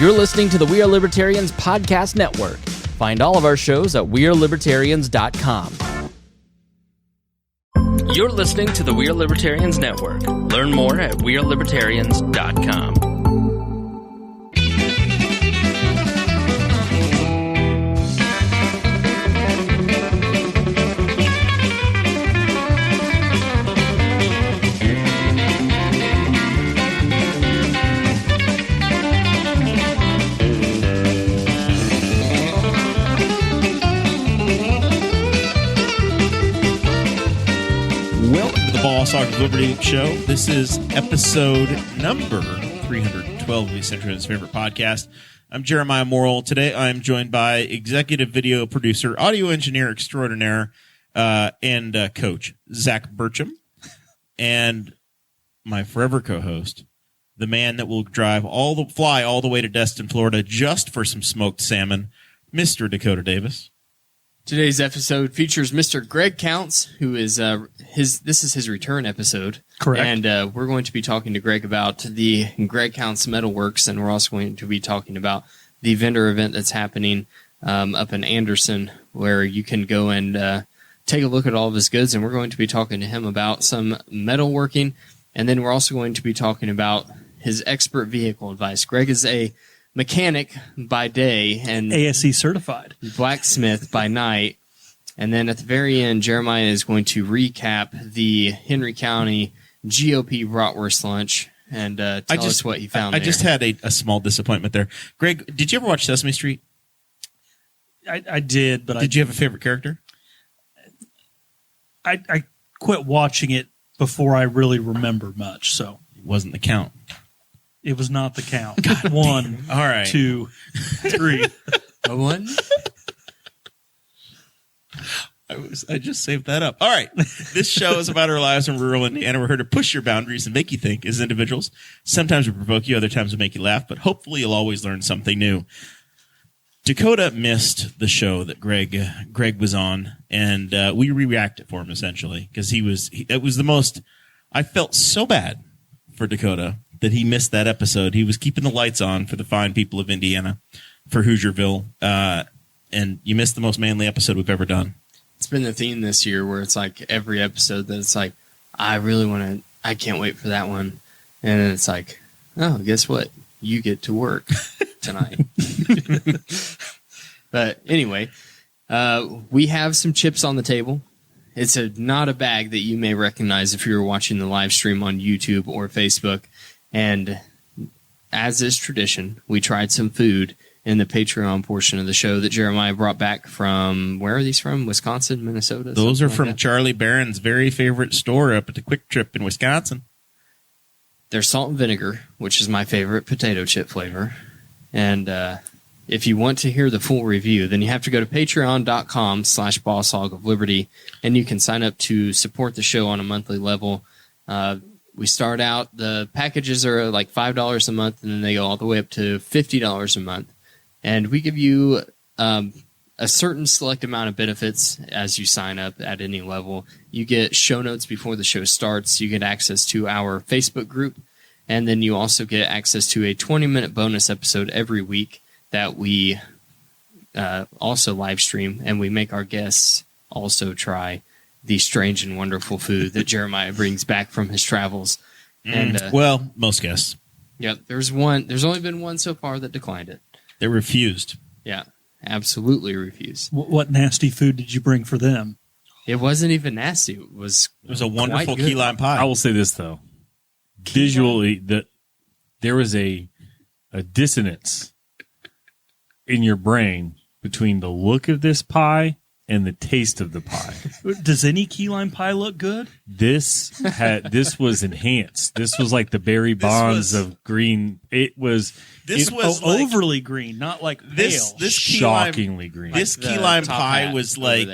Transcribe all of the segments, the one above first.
You're listening to the We Are Libertarians Podcast Network. Find all of our shows at wearelibertarians.com. You're listening to the We Are Libertarians Network. Learn more at wearelibertarians.com. Song of Liberty show. This is episode number 312 of the Central's favorite podcast. I'm Jeremiah Morrell. Today I'm joined by executive video producer, audio engineer extraordinaire, and coach Zach Burcham, and my forever co-host, the man that will fly all the way to Destin, Florida, just for some smoked salmon, Mr. Dakoa Davis. Today's episode features Mr. Greg Kountz, who is this is his return episode. Correct. And we're going to be talking to Greg about the Greg Kountz Metalworks, and we're also going to be talking about the vendor event that's happening up in Anderson, where you can go and take a look at all of his goods. And we're going to be talking to him about some metalworking, and then we're also going to be talking about his expert vehicle advice. Greg is a mechanic by day and ASE certified blacksmith by night. And then at the very end, Jeremiah is going to recap the Henry County GOP bratwurst lunch and tell us what he found. I just had a small disappointment there. Greg, did you ever watch Sesame Street? I did, but did you have a favorite character? I quit watching it before I really remembered much. So it wasn't the Count. It was not the Count. God, 1, all right. 2, 3. A 1? I just saved that up. All right. This show is about our lives in rural Indiana. We're here to push your boundaries and make you think as individuals. Sometimes we provoke you, other times we make you laugh, but hopefully you'll always learn something new. Dakota missed the show that Greg was on, and we reacted for him essentially because it was the most. I felt so bad for Dakota that he missed that episode. He was keeping the lights on for the fine people of Indiana, for Hoosierville, and you missed the most manly episode we've ever done. It's been the theme this year where it's like every episode that it's like, I can't wait for that one. And then it's like, oh, guess what? You get to work tonight. But anyway, we have some chips on the table. It's not a bag that you may recognize if you're watching the live stream on YouTube or Facebook. And as is tradition, we tried some food in the Patreon portion of the show that Jeremiah brought back from, where are these from? Wisconsin, Minnesota? Those are from Charlie Barron's very favorite store up at the Quick Trip in Wisconsin. They're salt and vinegar, which is my favorite potato chip flavor. And if you want to hear the full review, then you have to go to patreon.com/bosshog of liberty, and you can sign up to support the show on a monthly level. We start out, the packages are like $5 a month, and then they go all the way up to $50 a month. And we give you a certain select amount of benefits as you sign up at any level. You get show notes before the show starts. You get access to our Facebook group. And then you also get access to a 20-minute bonus episode every week that we also live stream. And we make our guests also try the strange and wonderful food that Jeremiah brings back from his travels. And well, most guests. Yeah, there's only been one so far that declined it. They refused. Yeah, absolutely refused. What nasty food did you bring for them? It wasn't even nasty. It was a wonderful key lime pie. I will say this though, visually, there was a dissonance in your brain between the look of this pie and the taste of the pie. Does any key lime pie look good? This was enhanced. This was like the Barry Bonds of green. It was overly green, not like this shockingly green. This key lime pie was like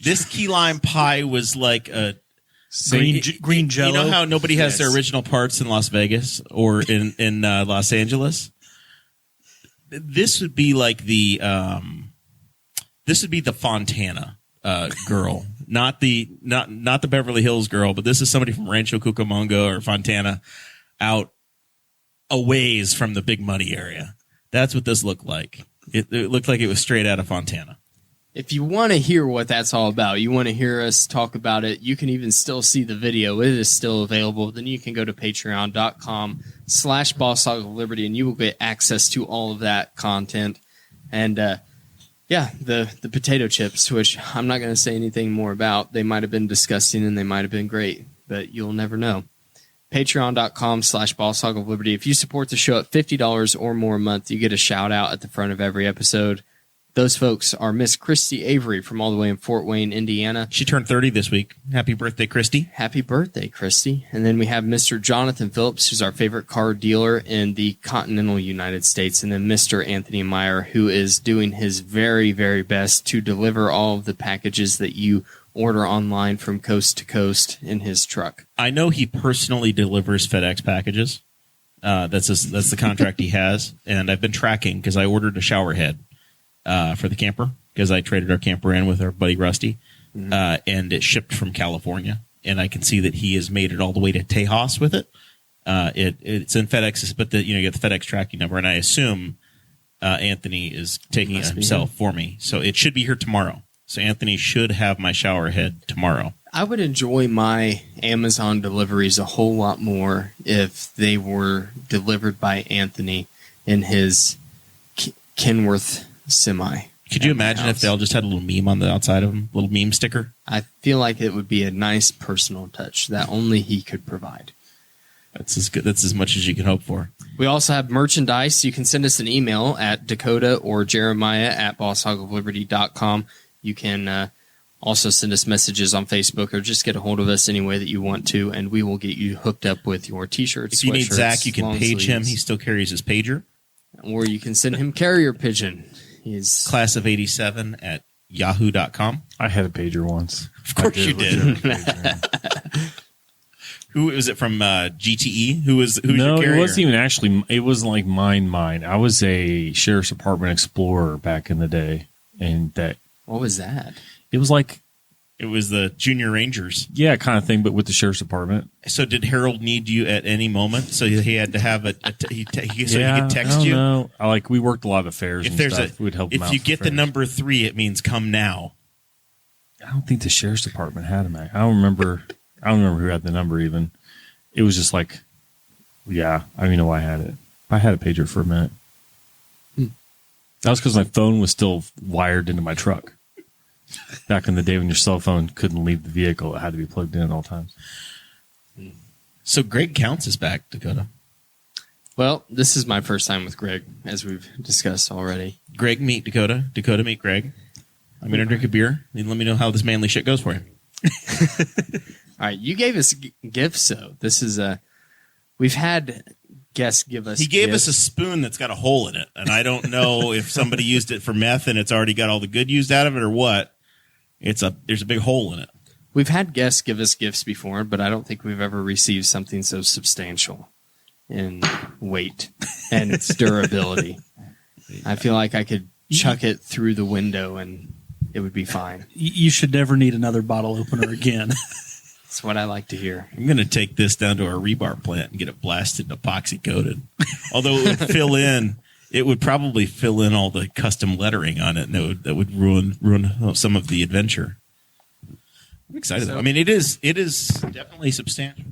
this key lime pie was like a green Jell-O. You know how nobody has their original parts in Las Vegas or in Los Angeles? This would be like the Fontana girl, not the Beverly Hills girl, but this is somebody from Rancho Cucamonga or Fontana, out a ways from the big money area. That's what this looked like. It looked like it was straight out of Fontana. If you want to hear what that's all about, you want to hear us talk about it, you can even still see the video. It is still available. Then you can go to patreon.com/BossHogOfLiberty, and you will get access to all of that content. And, the potato chips, which I'm not going to say anything more about. They might have been disgusting and they might have been great, but you'll never know. Patreon.com/BossHogOfLiberty. If you support the show at $50 or more a month, you get a shout out at the front of every episode. Those folks are Miss Christy Avery from all the way in Fort Wayne, Indiana. She turned 30 this week. Happy birthday, Christy. Happy birthday, Christy. And then we have Mr. Jonathan Phillips, who's our favorite car dealer in the continental United States. And then Mr. Anthony Meyer, who is doing his very, very best to deliver all of the packages that you order online from coast to coast in his truck. I know he personally delivers FedEx packages. That's the contract he has. And I've been tracking because I ordered a shower head for the camper because I traded our camper in with our buddy Rusty. And it shipped from California. And I can see that he has made it all the way to Tejas with it. It's in FedEx, but you get the FedEx tracking number. And I assume Anthony is taking it himself for me. So it should be here tomorrow. So Anthony should have my shower head tomorrow. I would enjoy my Amazon deliveries a whole lot more if they were delivered by Anthony in his Kenworth semi. Could you imagine if they all just had a little meme on the outside of them, a little meme sticker? I feel like it would be a nice personal touch that only he could provide. That's as good. That's as much as you can hope for. We also have merchandise. You can send us an email at Dakota or Jeremiah at BossHogOfLiberty.com. You can also send us messages on Facebook or just get a hold of us any way that you want to, and we will get you hooked up with your T-shirts, If you need sweatshirts, Zach, you can long page him. sleeves. He still carries his pager. Or you can send him carrier pigeon. He's Class of 87 at yahoo.com. I had a pager once. Of course you did. Pager. Who was it from GTE? Who's No, your carrier? it wasn't even actually. It wasn't like mine. I was a Sheriff's Department Explorer back in the day, and what was that? it was like, It was the Junior Rangers. yeah, kind of thing, but with the Sheriff's Department. So did Harold need you at any moment? So he had to have he could text I you? don't know. Like we worked a lot of fairs If and there's stuff. We'd help them out if you for get the fairs. number 3, it means come now. I don't think the Sheriff's Department had them. I don't remember who had the number even. It was just like, yeah, I don't even know why I had it. I had a pager for a minute. That was because my phone was still wired into my truck. Back in the day when your cell phone couldn't leave the vehicle, it had to be plugged in at all times. So Greg Kountz is back, Dakota. Well, this is my first time with Greg, as we've discussed already. Greg meet Dakota. Dakota meet Greg. I'm going to drink a beer and let me know how this manly shit goes for you. All right, you gave us gifts, so this is we've had guests give us He gave gifts. us a spoon that's got a hole in it, and I don't know if somebody used it for meth and it's already got all the good used out of it or what. There's a big hole in it. We've had guests give us gifts before, but I don't think we've ever received something so substantial in weight and its durability. I feel like I could chuck it through the window and it would be fine. You should never need another bottle opener again. That's what I like to hear. I'm going to take this down to our rebar plant and get it blasted and epoxy coated. Although it would probably fill in all the custom lettering on it, and that would ruin some of the adventure. I'm excited. I mean, it is definitely substantial.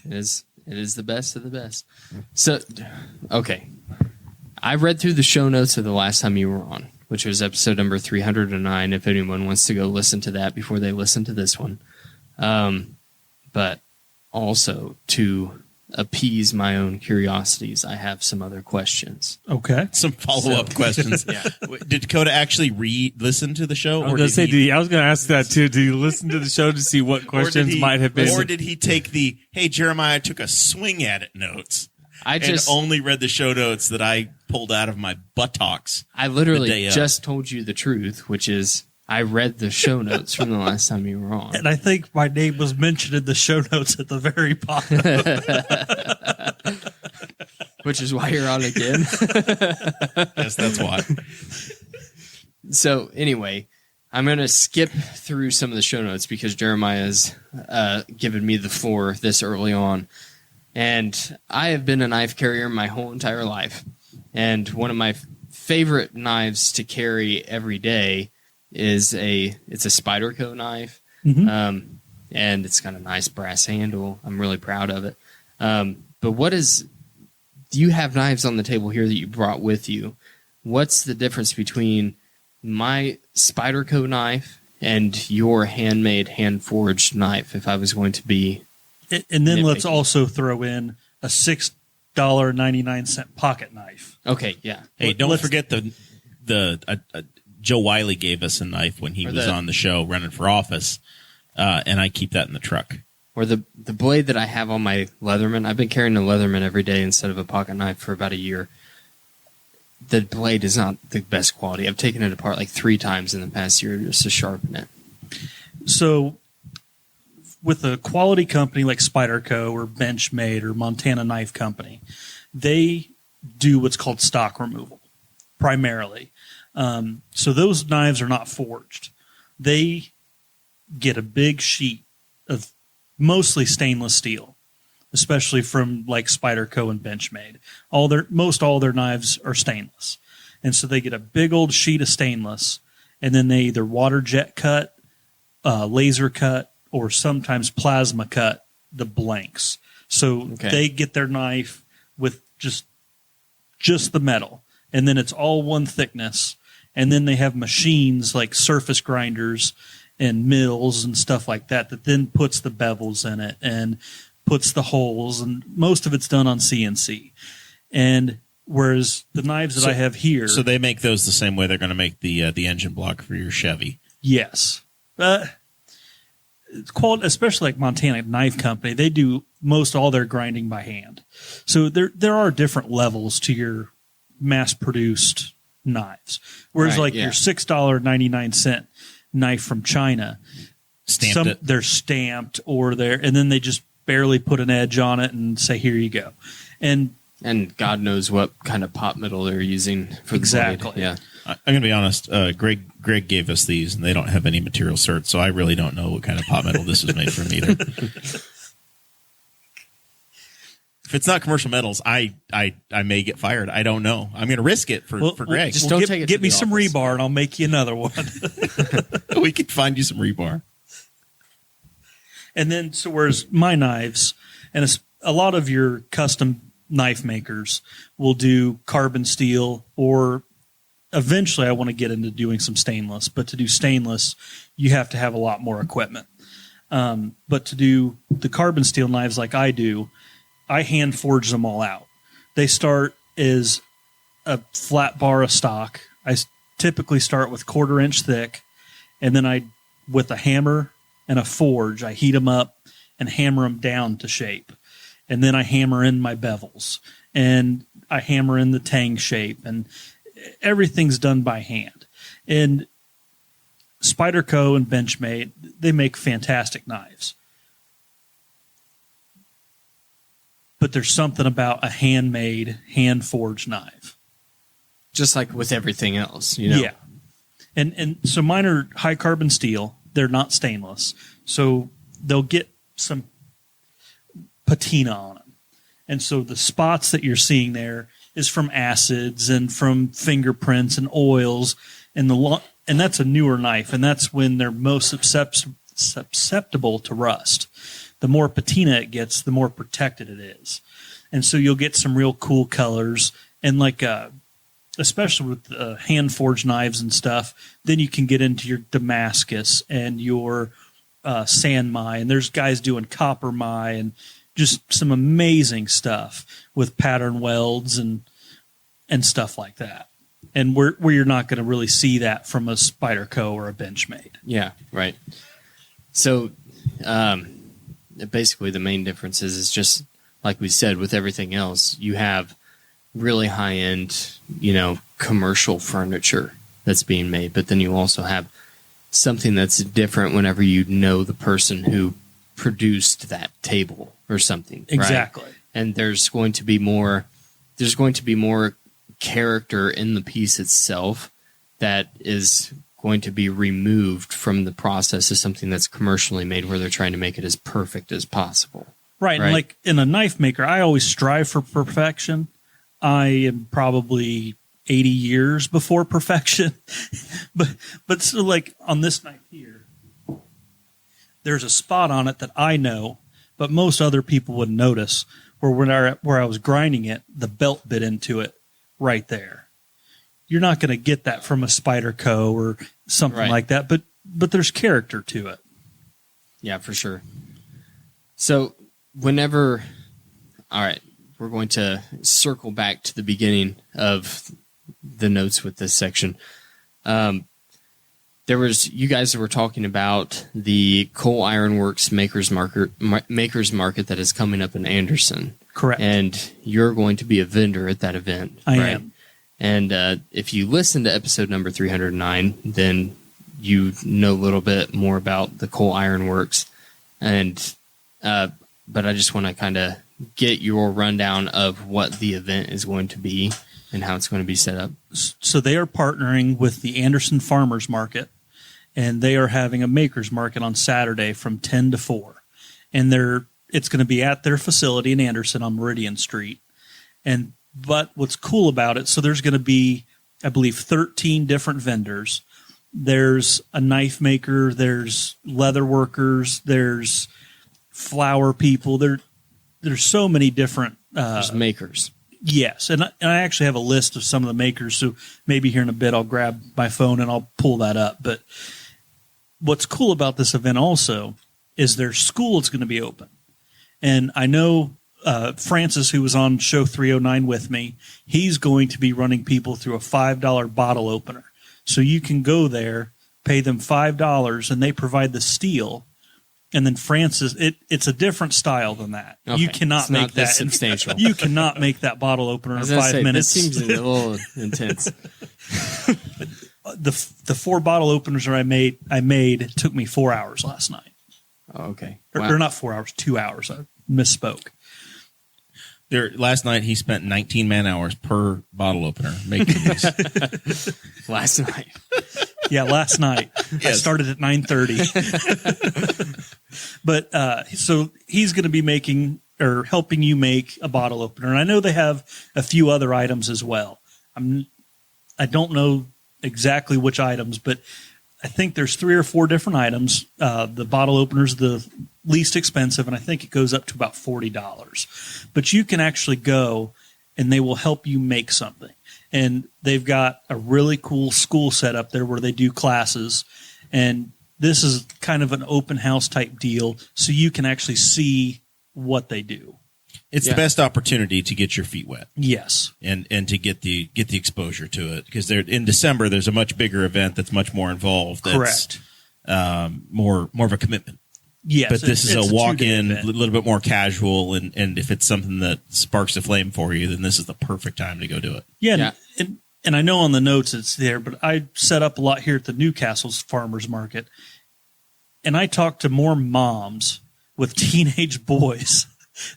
It is the best of the best. So, okay. I read through the show notes of the last time you were on, which was episode number 309, if anyone wants to go listen to that before they listen to this one. But also, to appease my own curiosities, I have some other questions. Okay. Some follow-up questions. Yeah. Did Dakota actually listen to the show? I was going to ask that too. Do you listen to the show to see what questions might have been? Or did he take the, hey, Jeremiah took a swing at it notes? I just only read the show notes that I pulled out of my buttocks. I the literally day of. just told you the truth, which is I read the show notes from the last time you were on. And I think my name was mentioned in the show notes at the very bottom. Which is why you're on again. Yes, that's why. So anyway, I'm going to skip through some of the show notes because Jeremiah's given me the floor this early on. And I have been a knife carrier my whole entire life. And one of my favorite knives to carry every day is it's a Spyderco knife. Mm-hmm. And it's got a nice brass handle. I'm really proud of it. But do you have knives on the table here that you brought with you? What's the difference between my Spyderco knife and your handmade, hand-forged knife, if I was going to be... And then let's nitpicky? also throw in a $6.99 pocket knife. Okay, yeah. Hey, don't Let's- forget Joe Wiley gave us a knife when he Or was the- on the show running for office, and I keep that in the truck. Or the blade that I have on my Leatherman. I've been carrying a Leatherman every day instead of a pocket knife for about a year. The blade is not the best quality. I've taken it apart like 3 times in the past year just to sharpen it. So with a quality company like Spyderco or Benchmade or Montana Knife Company, they do what's called stock removal primarily. So those knives are not forged. They get a big sheet of mostly stainless steel, especially from like Spyderco and Benchmade. Most all their knives are stainless. And so they get a big old sheet of stainless, and then they either water jet cut, laser cut, or sometimes plasma cut the blanks. So they get their knife with just the metal, and then it's all one thickness. And then they have machines like surface grinders and mills and stuff like that then puts the bevels in it and puts the holes, and most of it's done on CNC. And whereas the knives that I have here, So they make those the same way they're going to make the engine block for your Chevy. yes, it's called, especially like Montana Knife Company, they do most all their grinding by hand. So there are different levels to your mass produced knives. Whereas Right, like yeah. your $6.99 knife from China, they're stamped and then they just barely put an edge on it and say, here you go. And God knows what kind of pot metal they're using for Exactly. the blade. Yeah. I'm going to be honest. Greg gave us these, and they don't have any material cert, so I really don't know what kind of pot metal this was made from either. If it's not commercial metals, I may get fired. I don't know. I'm going to risk it for Greg. just don't take it to get me the some office. rebar and I'll make you another one. We could find you some rebar. And then, so whereas my knives, and a lot of your custom knife makers will do carbon steel, or eventually I want to get into doing some stainless. But to do stainless, you have to have a lot more equipment. But to do the carbon steel knives like I do, I hand forge them all out. They start as a flat bar of stock. I typically start with 1/4 inch thick, and then with a hammer and a forge, I heat them up and hammer them down to shape. And then I hammer in my bevels, and I hammer in the tang shape, and everything's done by hand. And Spyderco and Benchmade, they make fantastic knives. But there's something about a handmade, hand-forged knife. Just like with everything else, you know? Yeah. And so mine are high carbon steel. They're not stainless. So they'll get some patina on them. And so the spots that you're seeing there is from acids and from fingerprints and oils. And that's a newer knife. And that's when they're most susceptible to rust. The more patina it gets, the more protected it is. And so you'll get some real cool colors. And like especially with hand-forged knives and stuff, then you can get into your Damascus and your sand mai. And there's guys doing copper mai and just some amazing stuff with pattern welds and stuff like that. And where you're not going to really see that from a Spyderco or a Benchmade. Yeah, right. So basically the main difference is just, like we said, with everything else, you have really high-end, commercial furniture that's being made, but then you also have something that's different whenever you know the person who produced that table or something. Exactly. Right? And there's going to be more character in the piece itself that is going to be removed from the process of something that's commercially made, where they're trying to make it as perfect as possible. Right. And like in a knife maker, I always strive for perfection. I am probably 80 years before perfection. but so like on this knife here, there's a spot on it that I know, but most other people wouldn't notice, where I was grinding it, the belt bit into it right there. You're not going to get that from a Spyderco or something like that, but there's character to it. Yeah, for sure. So all right, we're going to circle back to the beginning of the notes with this section. You guys were talking about the Coal Iron Works makers market that is coming up in Anderson. Correct. And you're going to be a vendor at that event. I am. And if you listen to episode number 309, then you know a little bit more about the Coal Iron Works. And but I just want to kind of get your rundown of what the event is going to be and how it's going to be set up. So they are partnering with the Anderson Farmers Market, and they are having a makers market on Saturday from 10 to 4. And it's going to be at their facility in Anderson on Meridian Street. But what's cool about it, so there's going to be, I believe, 13 different vendors. There's a knife maker, there's leather workers, there's flower people. There's so many different There's makers. Yes, and I actually have a list of some of the makers, so maybe here in a bit I'll grab my phone and I'll pull that up. But what's cool about this event also is their school is going to be open. And I know Francis, who was on show 309 with me, he's going to be running people through a $5 bottle opener. So you can go there, pay them $5, and they provide the steel. And then Francis, it's a different style than that. Okay. You cannot make that substantial. You cannot make that bottle opener in 5 minutes. This seems a little intense. The 4 bottle openers that I made it took me 4 hours last night. Oh, okay. Or not 4 hours, 2 hours. I misspoke. Last night he spent 19 man hours per bottle opener making these. Last night. Yeah, last night. Yes. I started at 9:30. But so he's going to be making or helping you make a bottle opener. And I know they have a few other items as well. I don't know exactly which items, but I think there's 3 or 4 different items. The bottle opener's the least expensive, and I think it goes up to about $40. But you can actually go, and they will help you make something. And they've got a really cool school set up there where they do classes. And this is kind of an open house type deal, so you can actually see what they do. It's the best opportunity to get your feet wet. Yes. And to get the exposure to it, because in December there's a much bigger event that's much more involved. Correct. More of a commitment. Yes. But this is a walk-in, event. a little bit more casual, and if it's something that sparks a flame for you, then this is the perfect time to go do it. Yeah. And I know on the notes it's there, but I set up a lot here at the Newcastle's Farmers Market, and I talked to more moms with teenage boys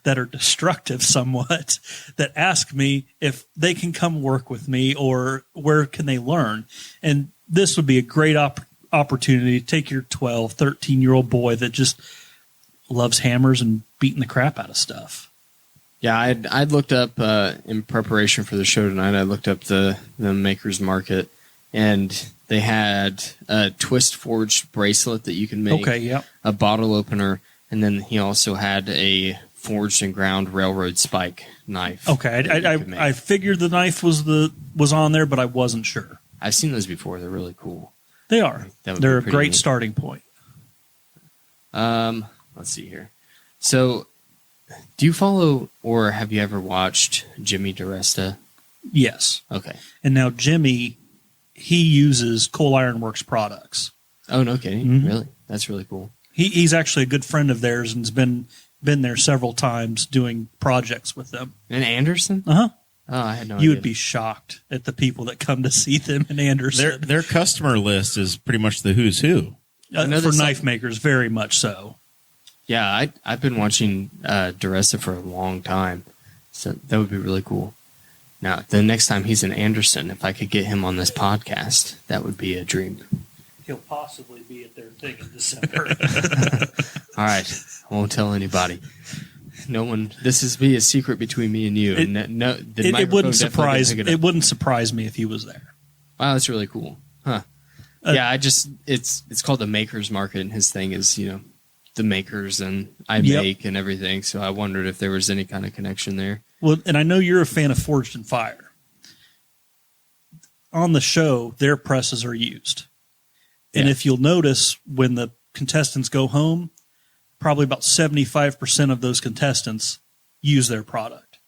that are destructive somewhat that ask me if they can come work with me or where can they learn. And this would be a great opportunity to take your 12, 13-year-old boy that just loves hammers and beating the crap out of stuff. Yeah, I'd looked up in preparation for the show tonight. I looked up the Makers Market, and they had a twist forged bracelet that you can make. Okay, yep. A bottle opener, and then he also had a forged and ground railroad spike knife. Okay, I figured the knife was on there, but I wasn't sure. I've seen those before. They're really cool. They are. They're a great starting point. Let's see here. So, do you follow or have you ever watched Jimmy DiResta? Yes. Okay. And now Jimmy, he uses Coal Iron Works products. Oh, no kidding. Mm-hmm. Really? That's really cool. He's actually a good friend of theirs and has been there several times doing projects with them. In Anderson? Uh-huh. Oh, I had no idea. You would be shocked at the people that come to see them in Anderson. Their customer list is pretty much the who's who. For knife makers, very much so. Yeah, I've been watching DiResta for a long time, so that would be really cool. Now, the next time he's in Anderson, if I could get him on this podcast, that would be a dream. He'll possibly be at their thing in December. All right, I won't tell anybody. No one. This is be a secret between me and you. It- It wouldn't surprise. It wouldn't surprise me if he was there. Wow, that's really cool, huh? Yeah, it's called the Makers Market, and his thing is the makers and I Yep. make and everything. So I wondered if there was any kind of connection there. Well, and I know you're a fan of Forged in Fire. On the show, their presses are used. And Yeah. if you'll notice, when the contestants go home, probably about 75% of those contestants use their product.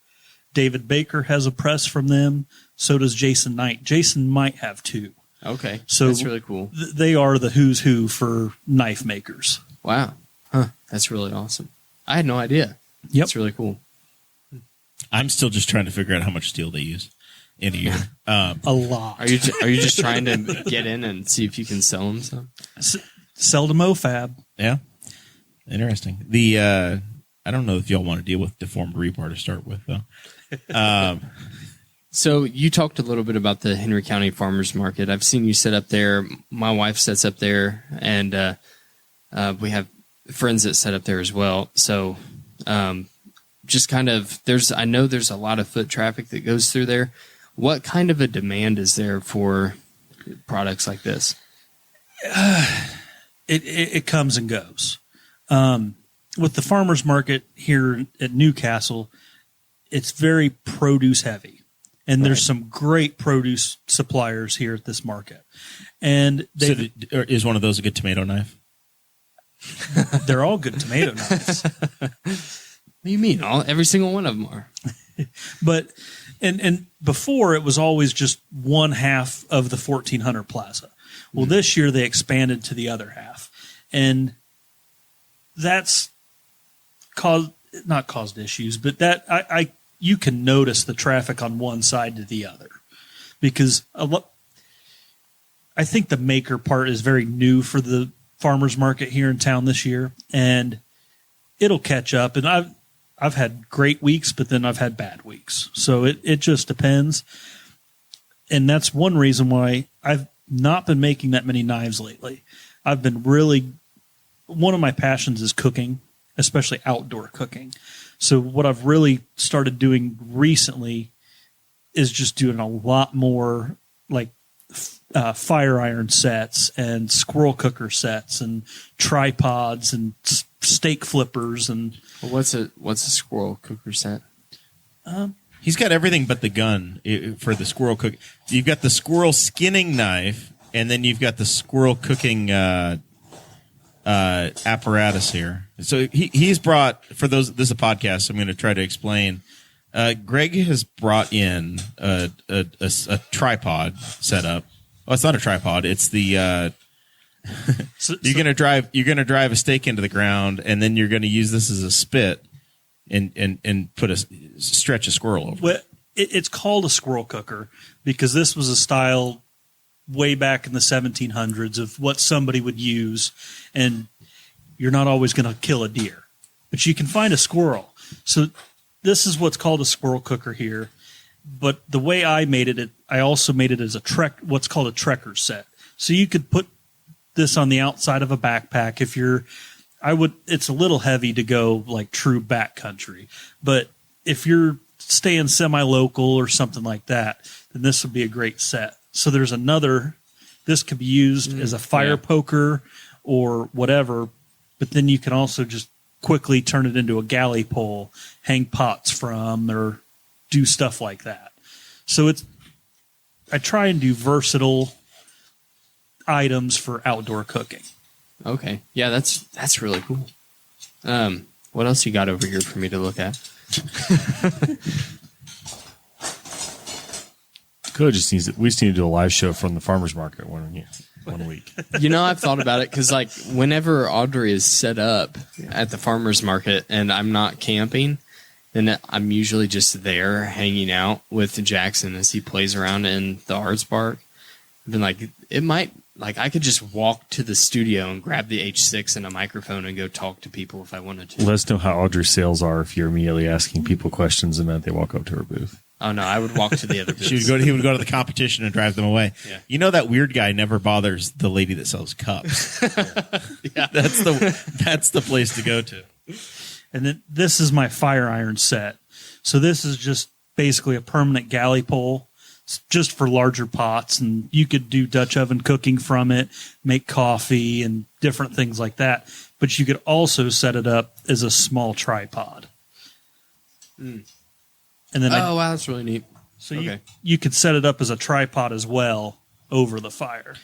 David Baker has a press from them. So does Jason Knight. Jason might have two. Okay, So that's really cool. They are the who's who for knife makers. Wow, huh? That's really awesome. I had no idea. Yep. That's really cool. I'm still just trying to figure out how much steel they use in a year. A lot. Are you just trying to get in and see if you can sell them some? Sell to MoFab. Yeah. Interesting. I don't know if y'all want to deal with deformed rebar to start with, though. So you talked a little bit about the Henry County Farmers Market. I've seen you set up there. My wife sets up there, and we have friends that set up there as well. So just kind of I know there's a lot of foot traffic that goes through there. What kind of a demand is there for products like this? It comes and goes. With the farmers market here at Newcastle, it's very produce heavy, and there's some great produce suppliers here at this market. And Is one of those a good tomato knife? they're all good tomato knives. What do you mean? Every single one of them are. But and before it was always just one half of the 1400 Plaza. Well, this year they expanded to the other half, and that's not caused issues, but that you can notice the traffic on one side to the other, because I think the maker part is very new for the farmers market here in town this year, and it'll catch up. And I've had great weeks, but then I've had bad weeks, so it just depends. And that's one reason why I've not been making that many knives lately. I've been one of my passions is cooking, especially outdoor cooking. So what I've really started doing recently is just doing a lot more like fire iron sets and squirrel cooker sets and tripods and steak flippers. And What's a squirrel cooker set? He's got everything but the gun for the squirrel cook. You've got the squirrel skinning knife, and then you've got the squirrel cooking apparatus here. So he's brought, for those, this is a podcast, so I'm going to try to explain. Greg has brought in a tripod setup. Oh, it's not a tripod. It's the you're going to drive a stake into the ground, and then you're going to use this as a spit and stretch a squirrel over. Well, it's called a squirrel cooker because this was a style way back in the 1700s of what somebody would use, and you're not always going to kill a deer, but you can find a squirrel. So this is what's called a squirrel cooker here. But the way I made it, I also made it as what's called a trekker set. So you could put this on the outside of a backpack it's a little heavy to go like true backcountry, but if you're staying semi-local or something like that, then this would be a great set. So there's this could be used as a fire poker or whatever, but then you can also just quickly turn it into a galley pole, hang pots from, or do stuff like that. So I try and do versatile items for outdoor cooking. Okay, yeah, that's really cool. What else you got over here for me to look at? We just need to do a live show from the farmers market one week. I've thought about it because, like, whenever Audrey is set up at the farmer's market and I'm not camping, then I'm usually just there hanging out with Jackson as he plays around in the arts park. I've been like, I could just walk to the studio and grab the H6 and a microphone and go talk to people if I wanted to. Let us know how Audrey's sales are if you're immediately asking people questions and then they walk up to her booth. Oh, no, I would walk to the other booth. He would go to the competition and drive them away. Yeah. You know that weird guy never bothers the lady that sells cups. Yeah. That's the place to go to. And then this is my fire iron set. So this is just basically a permanent galley pole. It's just for larger pots, and you could do Dutch oven cooking from it, make coffee and different things like that. But you could also set it up as a small tripod. And then wow, that's really neat. so you could set it up as a tripod as well over the fire.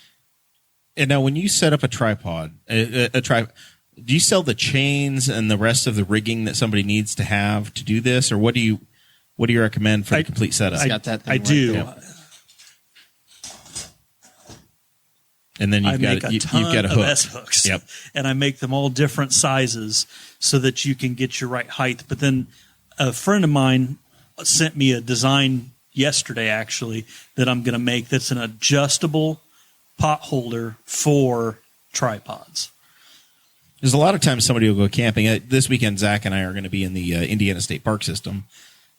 And now, when you set up a tripod, do you sell the chains and the rest of the rigging that somebody needs to have to do this, or what do you recommend for the complete setup? Got that thing I right do. there. And then I you've make got a ton a of hook. S hooks. Yep. And I make them all different sizes so that you can get your right height. But then a friend of mine sent me a design yesterday, actually, that I'm going to make that's an adjustable pot holder for tripods. There's a lot of times somebody will go camping. This weekend, Zach and I are going to be in the Indiana State Park system,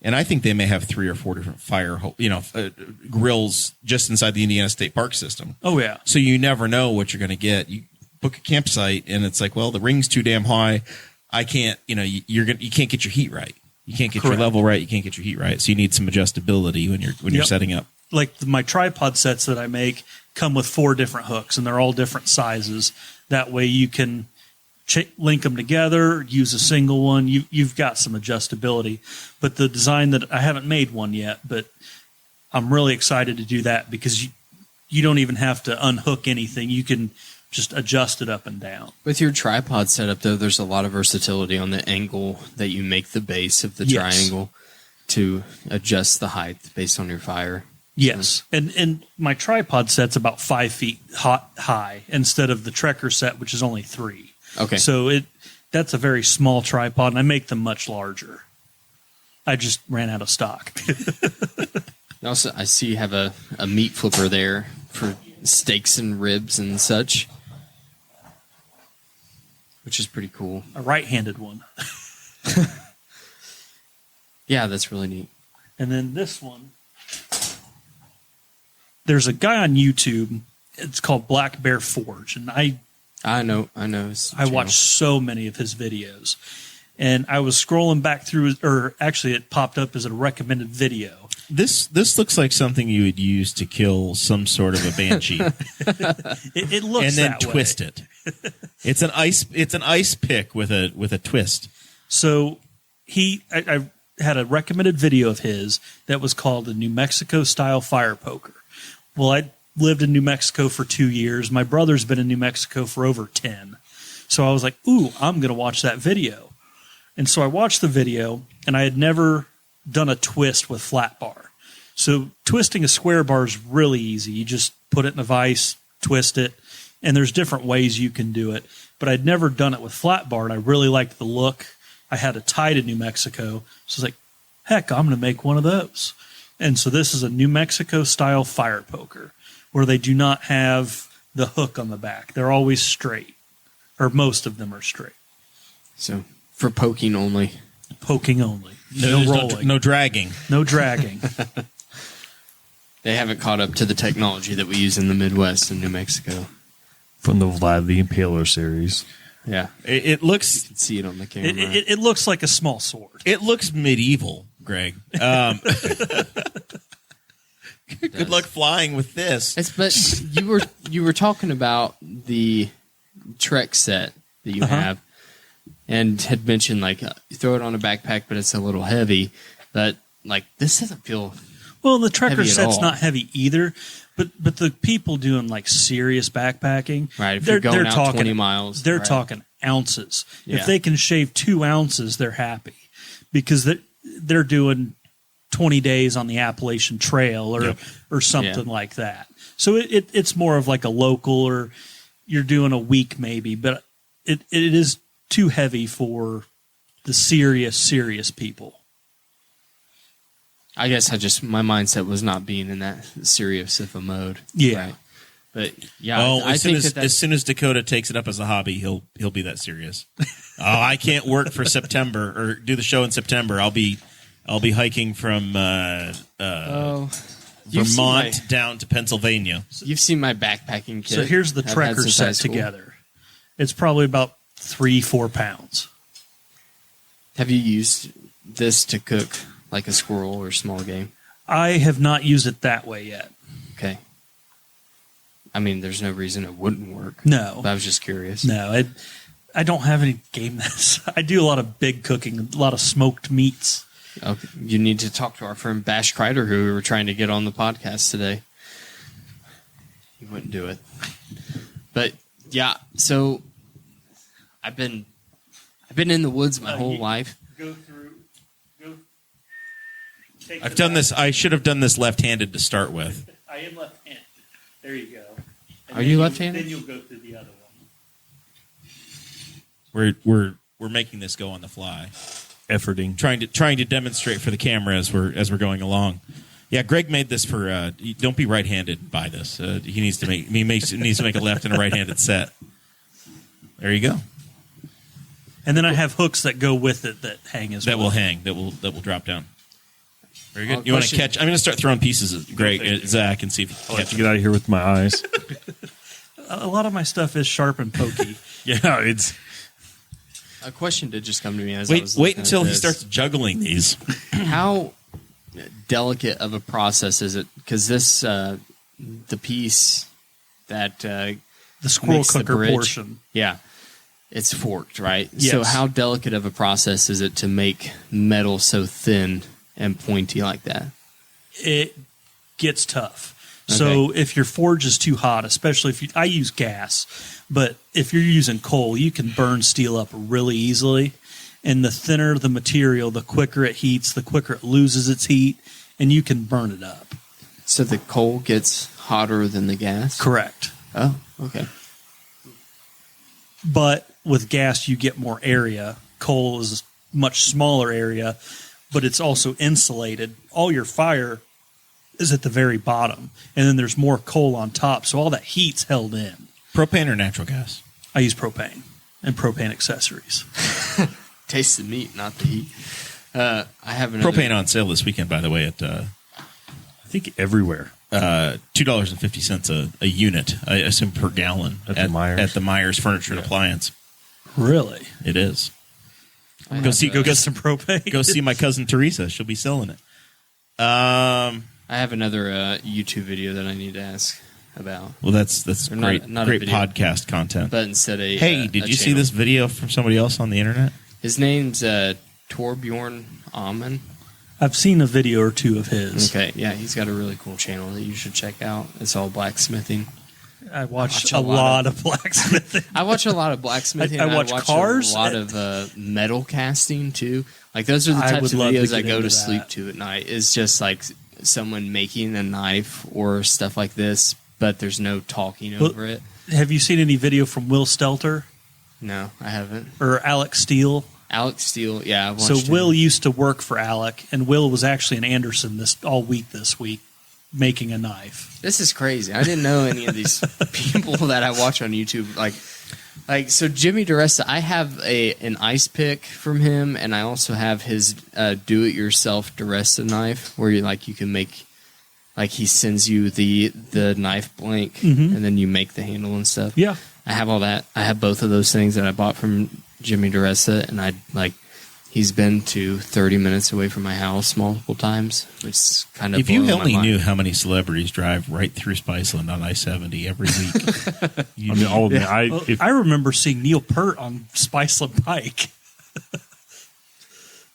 and I think they may have 3 or 4 different grills just inside the Indiana State Park system. Oh, yeah. So you never know what you're going to get. You book a campsite, and it's like, well, the ring's too damn high. I can't. You can't get your heat right. You can't get Correct. your level right. You can't get your heat right. So you need some adjustability when you're setting up. Like my tripod sets that I make come with 4 different hooks, and they're all different sizes. That way you can link them together, use a single one. You've got some adjustability. But the design that I haven't made one yet, but I'm really excited to do that because you don't even have to unhook anything. You can just adjust it up and down. With your tripod setup, though, there's a lot of versatility on the angle that you make the base of the Yes. triangle to adjust the height based on your fire. Yes, and my tripod set's about 5 feet high instead of the Trekker set, which is only 3. Okay. So that's a very small tripod, and I make them much larger. I just ran out of stock. Also, I see you have a meat flipper there for steaks and ribs and such, which is pretty cool. A right-handed one. Yeah, that's really neat. And then this one, there's a guy on YouTube. It's called Black Bear Forge, and I know. his I channel. watched so many of his videos. And I was scrolling back through, or actually it popped up as a recommended video. This looks like something you would use to kill some sort of a banshee, It looks and then that way. twist it. It's an ice pick with a twist. So I had a recommended video of his that was called the New Mexico Style Fire Poker. Well, I lived in New Mexico for 2 years. My brother's been in New Mexico for over 10. So I was like, ooh, I'm going to watch that video. And so I watched the video, and I had never done a twist with flat bar. So twisting a square bar is really easy. You just put it in a vise, twist it, and there's different ways you can do it. But I'd never done it with flat bar, and I really liked the look. I had a tie to New Mexico, so I was like, heck, I'm going to make one of those. And so this is a New Mexico style fire poker where they do not have the hook on the back. They're always straight, or most of them are straight. So for poking only. Poking only. No There's rolling. no dragging. No dragging. They haven't caught up to the technology that we use in the Midwest and New Mexico. From the Vlad the Impaler series. Yeah, It looks you can see it on the camera. It looks like a small sword. It looks medieval, Greg. Good luck flying with this. But you were talking about the Trek set that you have, and had mentioned like you throw it on a backpack, but it's a little heavy. But like this doesn't feel Well, the Trekker heavy at set's all. not heavy either, but the people doing like serious backpacking, right. If you're going out 20 miles, they're right. talking ounces. Yeah. If they can shave 2 ounces, they're happy because they're doing 20 days on the Appalachian Trail or something like that. So it's more of like a local, or you're doing a week maybe, but it is too heavy for the serious people. I guess my mindset was not being in that serious of a mode. Yeah. Right. But yeah, Oh, I think that as soon as Dakota takes it up as a hobby, he'll be that serious. I can't work for September or do the show in September. I'll be hiking from You've seen Vermont down to Pennsylvania. you've seen my backpacking kit. So here's the I've had Trekker since high set school. together. It's probably about 3-4 pounds. Have you used this to cook like a squirrel or small game? I have not used it that way yet. Okay. I mean, there's no reason it wouldn't work. No. But I was just curious. No, I don't have any game this. I do a lot of big cooking, a lot of smoked meats. Okay. You need to talk to our friend Bash Kreider, who we were trying to get on the podcast today. He wouldn't do it. But yeah, so I've been in the woods my whole life. Go through. I've done this. I should have done this left-handed to start with. I am left-handed. There you go. And Are you left-handed? Then you'll go through the other one. We're making this go on the fly. Efforting. Trying to demonstrate for the camera as we're going along. Yeah, Greg made this for. Don't be right-handed by this. He needs to make a left and a right-handed set. There you go. And then I have hooks that go with it that hang as well. That will hang. That will drop down. Very good. Oh, You want to question. catch? I'm going to start throwing pieces at Greg, Zach, and see if you I'll can let catch you get out of here with my eyes. A lot of my stuff is sharp and pokey. Yeah, it's A question did just come to me as I Wait was wait looking at until he this. starts juggling these. How delicate of a process is it? Because this, the piece that The squirrel makes the cooker bridge, portion. yeah, it's forked, right? Yes. So how delicate of a process is it to make metal so thin and pointy like that? It gets tough. So Okay. if your forge is too hot, especially if I use gas, but if you're using coal, you can burn steel up really easily. And the thinner the material, the quicker it heats, the quicker it loses its heat, and you can burn it up. So the coal gets hotter than the gas? Correct. Oh, okay. But with gas, you get more area. Coal is a much smaller area, but it's also insulated. All your fire is at the very bottom, and then there's more coal on top, so all that heat's held in. Propane or natural gas? I use propane and propane accessories. Taste the meat, not the heat. I have another. Propane on sale this weekend, by the way, at I think everywhere. $2.50 a unit. I assume per gallon At the Myers? At the Myers Furniture and Appliance. Really? It is. I Go have, see. Go Get get some propane. Go see my cousin Teresa. She'll be selling it. I have another YouTube video that I need to ask about. Well, that's Or not- great. not a Great video. podcast content. But instead a Hey, a did you see channel. this video from somebody else on the internet? His name's Torbjorn Amon. I've seen a video or two of his. Okay, yeah, he's got a really cool channel that you should check out. It's all blacksmithing. I watch a a lot lot of blacksmithing. I watch a lot of blacksmithing. I and watch cars a lot and- of metal casting too. Like those are the I types would of love to videos I get go into to sleep that. to at night. Is just like someone making a knife or stuff like this, but there's no talking Well- over it. Have you seen any video from Will Stelter No, I haven't. or Alex Steele? Alex Steele, yeah, I watched So him. Will used to work for Alec, and Will was actually in Anderson this week making a knife. This is crazy. I didn't know any of these people that I watch on YouTube. Like so, Jimmy DeResta. I have an ice pick from him, and I also have his do-it-yourself DeResta knife, where you can make. Like he sends you the knife blank, Mhm. and then you make the handle and stuff. Yeah. I have all that. I have both of those things that I bought from Jimmy DeResta, and he's been to 30 minutes away from my house multiple times, which is kind of. If you blowing my only mind. knew how many celebrities drive right through Spiceland on I-70 every week. I mean, all of them. Well, I remember seeing Neil Peart on Spiceland Pike.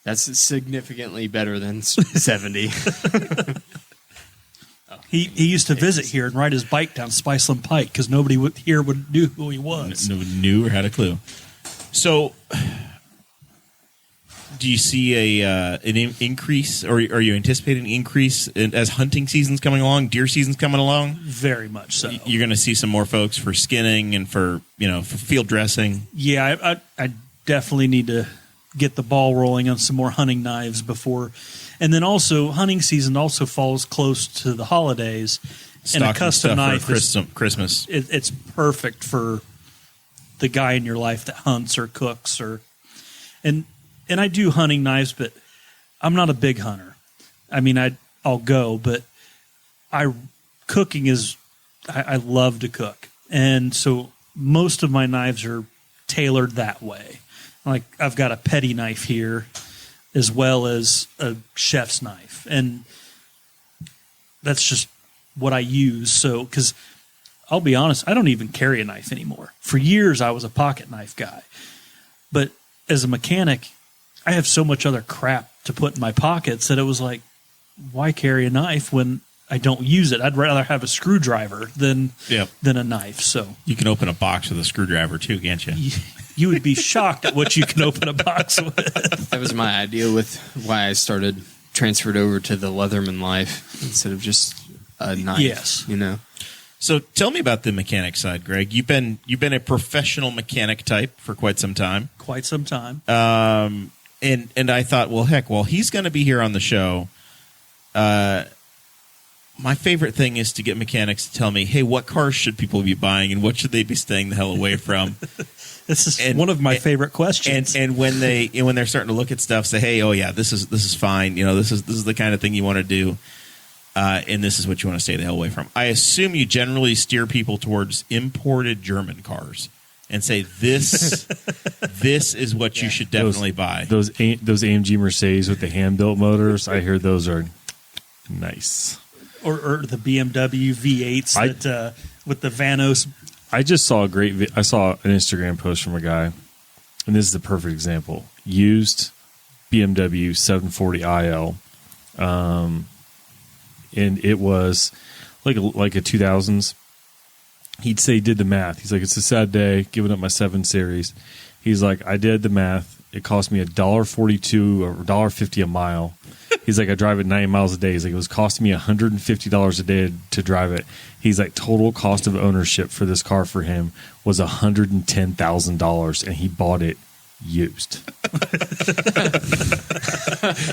That's significantly better than 70. He used to visit here and ride his bike down Spiceland Pike because nobody here would knew who he was. No knew or had a clue. So, do you see an increase, or are you anticipating an increase as hunting season's coming along, deer season's coming along? Very much so. You're going to see some more folks for skinning and for field dressing. Yeah, I definitely need to get the ball rolling on some more hunting knives before. And then also, hunting season also falls close to the holidays. And a Stocking custom stuff knife for is Christmas. it's perfect for the guy in your life that hunts or cooks and I do hunting knives, but I'm not a big hunter. I mean, I'll go, but cooking is I love to cook, and so most of my knives are tailored that way. Like I've got a petty knife here as well as a chef's knife. And that's just what I use. So, because I'll be honest, I don't even carry a knife anymore. For years, I was a pocket knife guy. But as a mechanic, I have so much other crap to put in my pockets that it was like, why carry a knife when I don't use it? I'd rather have a screwdriver than a knife. So you can open a box with a screwdriver too, can't you? You would be shocked at what you can open a box with. That was my idea with why I transferred over to the Leatherman life instead of just a knife. Yes. You know. So tell me about the mechanic side, Greg. You've been a professional mechanic type for quite some time. Quite some time. And I thought, well, heck, while he's going to be here on the show, my favorite thing is to get mechanics to tell me, hey, what cars should people be buying and what should they be staying the hell away from? This is one of my favorite questions. And when they're starting to look at stuff, say, hey, oh yeah, this is fine. You know, this is the kind of thing you want to do. And this is what you want to stay the hell away from. I assume you generally steer people towards imported German cars and say this is what you should definitely buy. Those AMG Mercedes with the hand-built motors, I hear those are nice. Or the BMW V8s that with the Vanos. I just saw I saw an Instagram post from a guy, and this is the perfect example. Used BMW 740iL. And it was like a 2000s. He'd say he did the math. He's like, it's a sad day, giving up my 7 Series. He's like, I did the math. It cost me $1.42 or $1.50 a mile. He's like, I drive it 90 miles a day. He's like, it was costing me $150 a day to drive it. He's like, total cost of ownership for this car for him was $110,000, and he bought it used.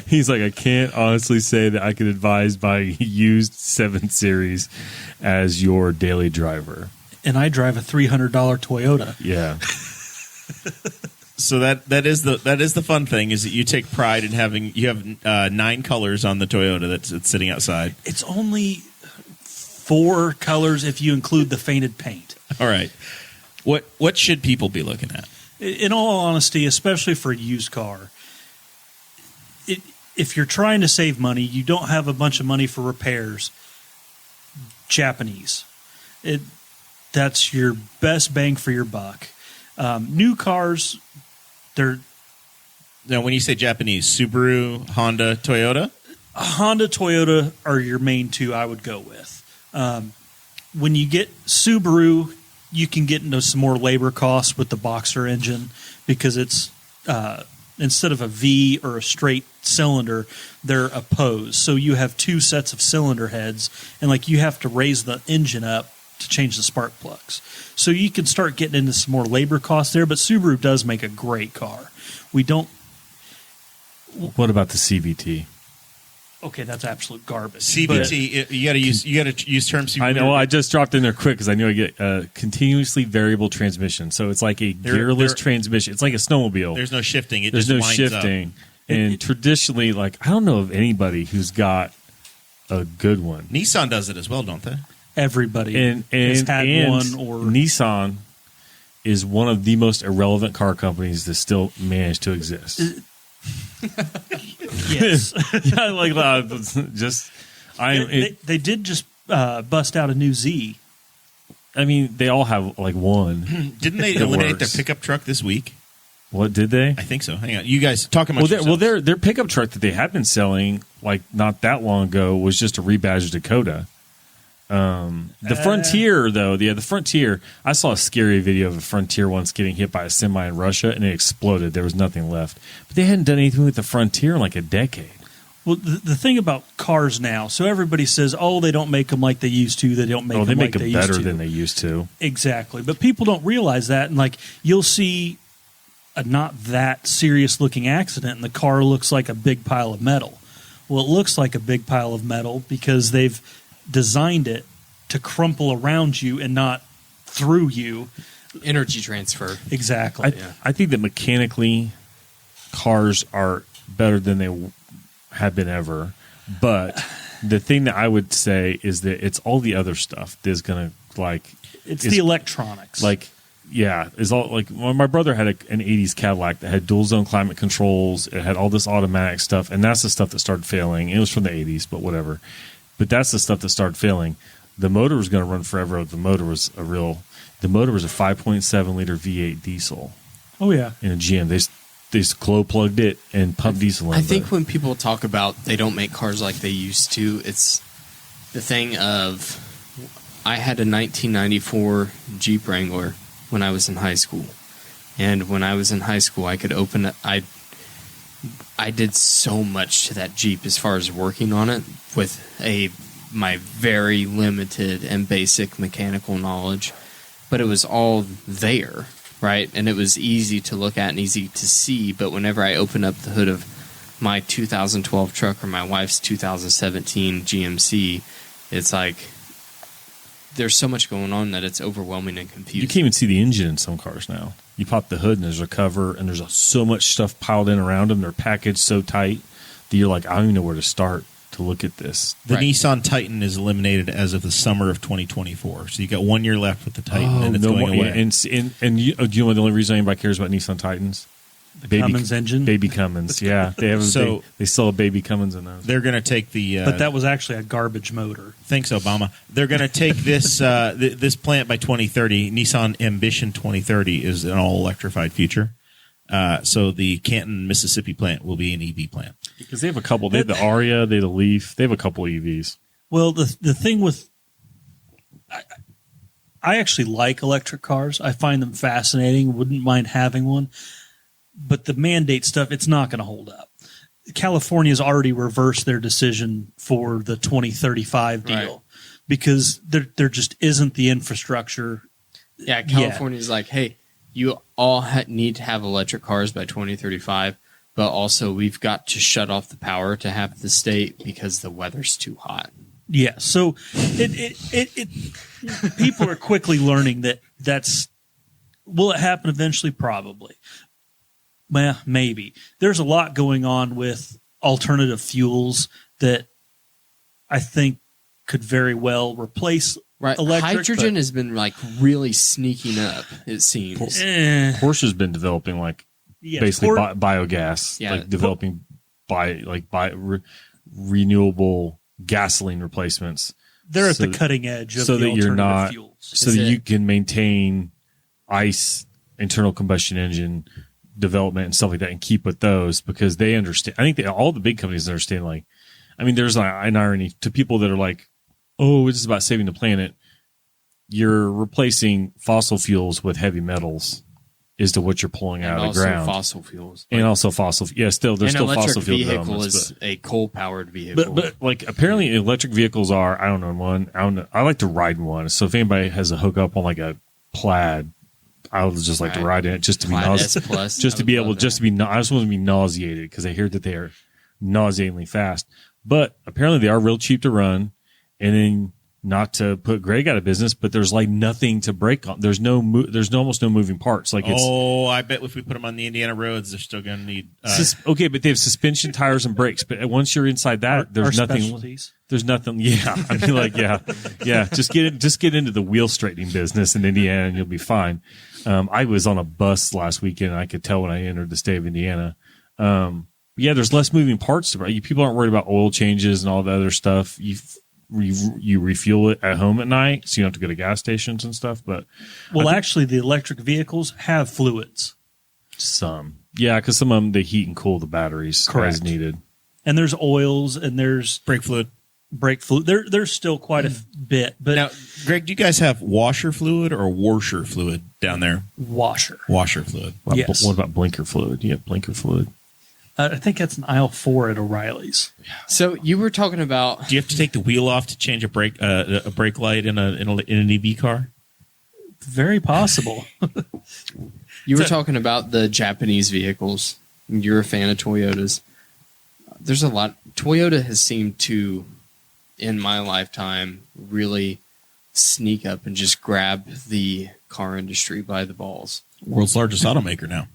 He's like, I can't honestly say that I could advise buying used 7 Series as your daily driver. And I drive a $300 Toyota. Yeah. So that is the fun thing, is that you take pride in you have 9 colors on the Toyota that's sitting outside. It's only 4 colors if you include the painted paint. All right. What should people be looking at? In all honesty, especially for a used car, if you're trying to save money, you don't have a bunch of money for repairs, Japanese. That's your best bang for your buck. New cars, they're... Now, when you say Japanese, Subaru, Honda, Toyota? Honda, Toyota are your main 2 I would go with. When you get Subaru, you can get into some more labor costs with the Boxer engine because it's instead of a V or a straight cylinder, they're opposed. So you have 2 sets of cylinder heads, and like you have to raise the engine up to change the spark plugs. So you can start getting into some more labor costs there, but Subaru does make a great car. We don't... What about the CVT? Okay, that's absolute garbage. CVT, you got to use terms. I know. I just dropped in there quick because I knew I get a continuously variable transmission. So it's like a gearless transmission. It's like a snowmobile. There's no shifting. There's no shifting. And traditionally, like, I don't know of anybody who's got a good one. Nissan does it as well, don't they? Everybody has had one. Or Nissan is one of the most irrelevant car companies that still manage to exist. Yes. Yeah, like they did just bust out a new Z. I mean, they all have like one. Didn't they eliminate their pickup truck this week? What did they? I think so. Hang on, you guys talk about. Their pickup truck that they have been selling like not that long ago was just a rebadged Dakota. The Frontier, though, the Frontier, I saw a scary video of a Frontier once getting hit by a semi in Russia, and it exploded. There was nothing left. But they hadn't done anything with the Frontier in like a decade. Well, the thing about cars now, so everybody says, oh, they don't make them like they used to. They don't make them like they used to. They make them better than they used to. Exactly. But people don't realize that. And like you'll see a not that serious looking accident, and the car looks like a big pile of metal. Well, it looks like a big pile of metal because they've designed it to crumple around you and not through you. Energy transfer. Exactly. I think that mechanically cars are better than they have been ever. But the thing that I would say is that it's all the other stuff that's going to it's the electronics. Like yeah, is all like my brother had an 80s Cadillac that had dual zone climate controls. It had all this automatic stuff, and that's the stuff that started failing. It was from the 80s, but whatever. But that's the stuff that started failing. The motor was going to run forever. The motor was a 5.7 liter V8 diesel. Oh yeah, in a GM. They just glow plugged it and pumped diesel in. I think when people talk about they don't make cars like they used to, it's the thing of I had a 1994 Jeep Wrangler when I was in high school. And when I was in high school, I could open it. I did so much to that Jeep as far as working on it with my very limited and basic mechanical knowledge. But it was all there, right? And it was easy to look at and easy to see. But whenever I open up the hood of my 2012 truck or my wife's 2017 GMC, it's like there's so much going on that it's overwhelming and confusing. You can't even see the engine in some cars now. You pop the hood and there's a cover and there's so much stuff piled in around them. They're packaged so tight that you're like, I don't even know where to start to look at this. The Nissan Titan is eliminated as of the summer of 2024. So you got 1 year left with the Titan, and it's going away. And you, do you know the only reason anybody cares about Nissan Titans? The Cummins engine? Baby Cummins, yeah. They have they sell a Baby Cummins in those. They're going to take the... but that was actually a garbage motor. Thanks, Obama. They're going to take this this plant by 2030. Nissan Ambition 2030 is an all-electrified future. So the Canton, Mississippi plant will be an EV plant. Because they have a couple. They have the Aria, they have the Leaf. They have a couple of EVs. Well, the thing with... I actually like electric cars. I find them fascinating. Wouldn't mind having one. But the mandate stuff, it's not going to hold up. California's already reversed their decision for the 2035 deal Right. because there just isn't the infrastructure. Yeah, California's like, hey, you all need to have electric cars by 2035, but also we've got to shut off the power to half the state because the weather's too hot. Yeah, so it people are quickly learning that's will it happen eventually? Probably. Well, maybe. There's a lot going on with alternative fuels that I think could very well replace electric. Hydrogen has been like really sneaking up, it seems. Porsche's been developing basically biogas, Yeah. developing renewable gasoline replacements. They're at the cutting edge of so the that you're alternative not, fuels. so that you can maintain ICE internal combustion engine development and stuff like that and keep with those because they understand. I think all the big companies understand, there's an irony to people that are like, oh, it's about saving the planet. You're replacing fossil fuels with heavy metals is to what you're pulling out of the ground. Fossil fuels. And also fossil, yeah, there's still fossil fuel vehicle developments. is a coal-powered vehicle. But apparently electric vehicles are, I don't know one. I like to ride in one. So if anybody has a hookup on a Plaid, I would just like to ride in it just to be nauseated. I just want to be nauseated because I hear that they are nauseatingly fast. But apparently they are real cheap to run. And then not to put Greg out of business, but there's nothing to brake on. There's almost no moving parts. I bet if we put them on the Indiana roads, they're still going to need. Okay, but they have suspension, tires, and brakes. But once you're inside that, there's nothing. Specialties. There's nothing. Yeah, yeah. Just get into the wheel straightening business in Indiana, and you'll be fine. I was on a bus last weekend, and I could tell when I entered the state of Indiana. Yeah, there's less moving parts. People aren't worried about oil changes and all the other stuff. You refuel it at home at night, so you don't have to go to gas stations and stuff. But actually, the electric vehicles have fluids. Some, yeah, because some of them they heat and cool the batteries as needed. And there's oils and there's brake fluid. There's still quite a bit. But now, Greg, do you guys have washer fluid or washer fluid down there? Washer fluid. Yes. What about blinker fluid? You have blinker fluid. I think that's an aisle 4 at O'Reilly's. So you were talking about. Do you have to take the wheel off to change a brake light in an EV car? Very possible. You were talking about the Japanese vehicles. You're a fan of Toyotas. There's a lot. Toyota has seemed to, in my lifetime, really sneak up and just grab the car industry by the balls. World's largest automaker now.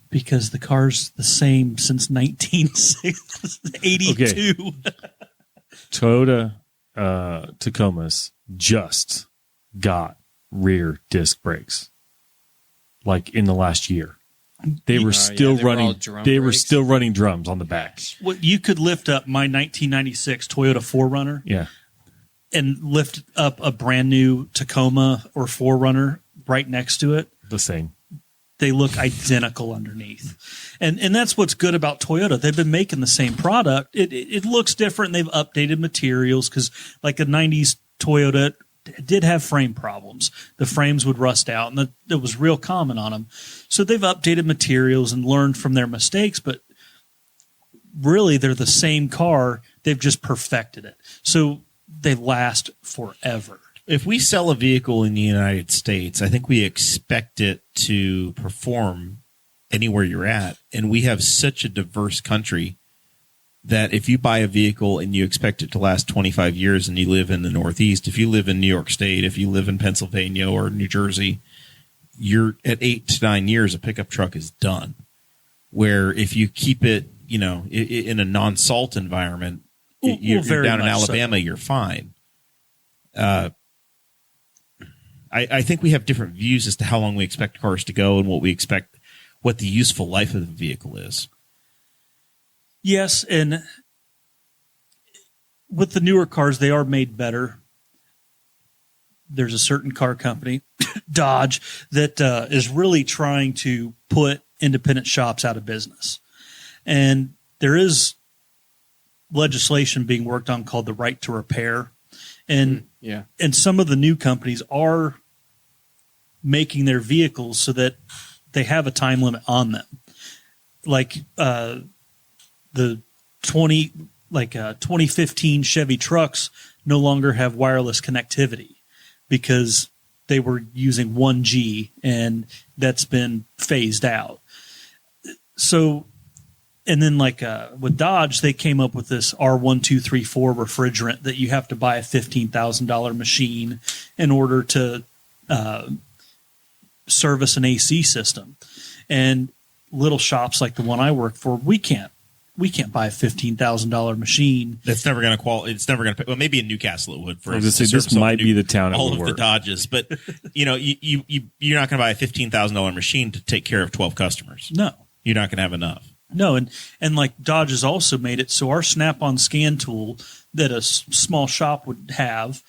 Because the car's the same since 1982. Okay. Toyota Tacomas just got rear disc brakes. like in the last year. They were They were all drum They were brakes. still running drums on the back. Well, you could lift up my 1996 Toyota 4Runner Yeah. and lift up a brand new Tacoma or 4Runner right next to it. The same. They look identical underneath. And that's what's good about Toyota. They've been making the same product. It looks different. They've updated materials because like a 90s Toyota did have frame problems. The frames would rust out, and that was real common on them. So they've updated materials and learned from their mistakes, but really they're the same car. They've just perfected it. So they last forever. If we sell a vehicle in the United States, I think we expect it to perform anywhere you're at. And we have such a diverse country that if you buy a vehicle and you expect it to last 25 years and you live in the Northeast, if you live in New York State, if you live in Pennsylvania or New Jersey, you're at 8 to 9 years, a pickup truck is done. Where if you keep it, in a non-salt environment, you're down in Alabama, you're fine. I think we have different views as to how long we expect cars to go and what the useful life of the vehicle is. Yes, and with the newer cars, they are made better. There's a certain car company, Dodge, that is really trying to put independent shops out of business. And there is legislation being worked on called the right to repair. And some of the new companies are making their vehicles so that they have a time limit on them. Like the 2015 Chevy trucks no longer have wireless connectivity because they were using 1G, and that's been phased out. So, and then with Dodge, they came up with this R1234 refrigerant that you have to buy a $15,000 machine in order to service an AC system. And little shops like the one I work for, we can't buy a $15,000 machine. That's never going to qualify. It's never going to. Well, maybe in Newcastle it would. For I was going to say this might be the town it all would of work. the Dodges, but you're not going to buy a $15,000 machine to take care of 12 customers. No, you're not going to have enough. No, and like Dodge has also made it so our Snap-on scan tool that a small shop would have,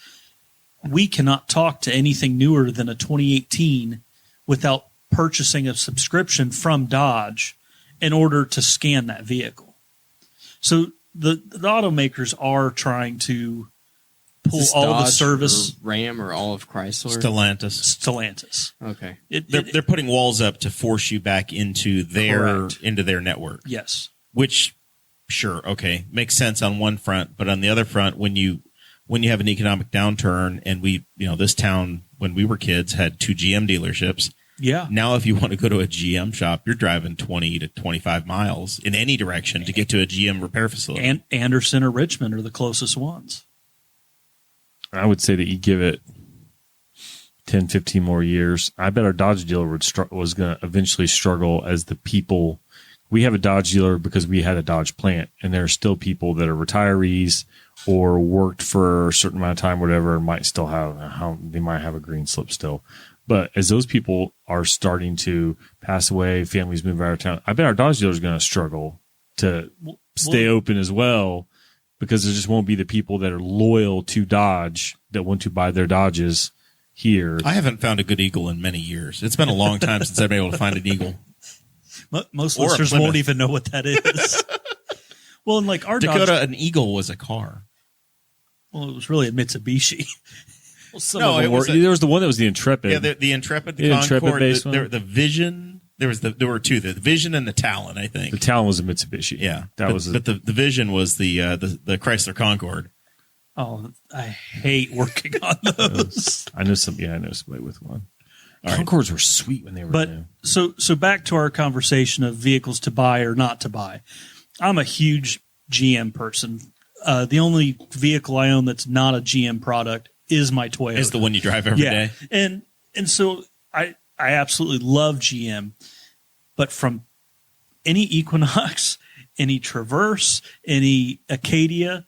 we cannot talk to anything newer than a 2018 without purchasing a subscription from Dodge in order to scan that vehicle. So the automakers are trying to pull all Dodge the service. or Ram or all of Chrysler? Stellantis. Okay. They're putting walls up to force you back into their network. Yes. Which, sure, okay, makes sense on one front, but on the other front, when you have an economic downturn, and this town when we were kids had 2 GM dealerships. Yeah. Now, if you want to go to a GM shop, you're driving 20 to 25 miles in any direction to get to a GM repair facility. And Anderson or Richmond are the closest ones. I would say that you give it 10, 15 more years. I bet our Dodge dealer was going to eventually struggle as the people. We have a Dodge dealer because we had a Dodge plant, and there are still people that are retirees or worked for a certain amount of time, whatever, and might still they might have a green slip still. But as those people are starting to pass away, families move out of town, I bet our Dodge dealer is going to struggle to stay open as well, because there just won't be the people that are loyal to Dodge that want to buy their Dodges here. I haven't found a good Eagle in many years. It's been a long time since I've been able to find an Eagle. Most listeners won't even know what that is. Well, and like our Dakota, an Eagle was a car. Well, it was really a Mitsubishi. Well, there was the one that was the Intrepid. Yeah, the Intrepid, the Intrepid Concord, base the Vision. There were two: the Vision and the Talon. I think the Talon was a Mitsubishi. Yeah, but the Vision was the Chrysler Concorde. Oh, I hate working on those. I know somebody with one. Concords were sweet when they were new. So back to our conversation of vehicles to buy or not to buy. I'm a huge GM person. The only vehicle I own that's not a GM product is my Toyota. Is the one you drive every day. And so I absolutely love GM, but from any Equinox, any Traverse, any Acadia,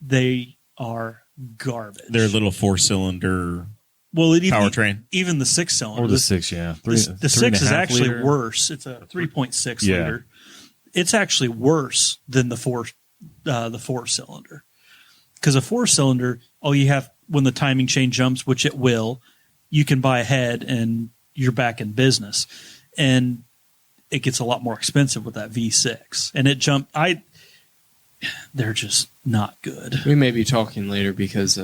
they are garbage. They're a little 4-cylinder. Well, powertrain. even the 6-cylinder. Or the 6, yeah. The 6 is actually liter. worse. It's a 3.6 Yeah. liter. It's actually worse than the 4-cylinder. Because a 4-cylinder, all you have when the timing chain jumps, which it will, you can buy ahead and you're back in business. And it gets a lot more expensive with that V6. And it jumped. They're just not good. We may be talking later because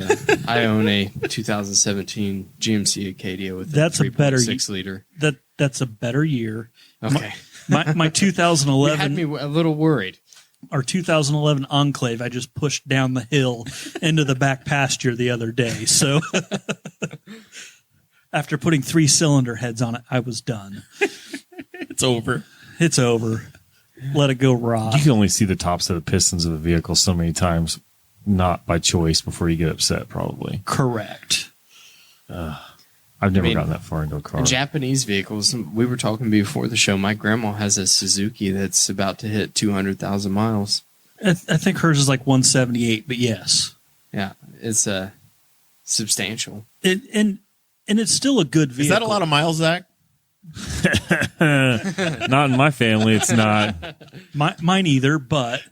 I own a 2017 GMC Acadia with That's a a better 3.6 liter. That's a better year. Okay. My You 2011 had me a little worried. our 2011 Enclave, I just pushed down the hill into the back pasture the other day. So after putting 3-cylinder heads on it, I was done. It's over. It's over. Let it go rot. You can only see the tops of the pistons of the vehicle so many times, not by choice, before you get upset, probably. Correct. I've never gotten that far into a car. Japanese vehicles, we were talking before the show, my grandma has a Suzuki that's about to hit 200,000 miles. I think hers is like 178, but yes. Yeah, it's substantial. And it's still a good vehicle. Is that a lot of miles, Zach? Not in my family, it's not. Mine either, but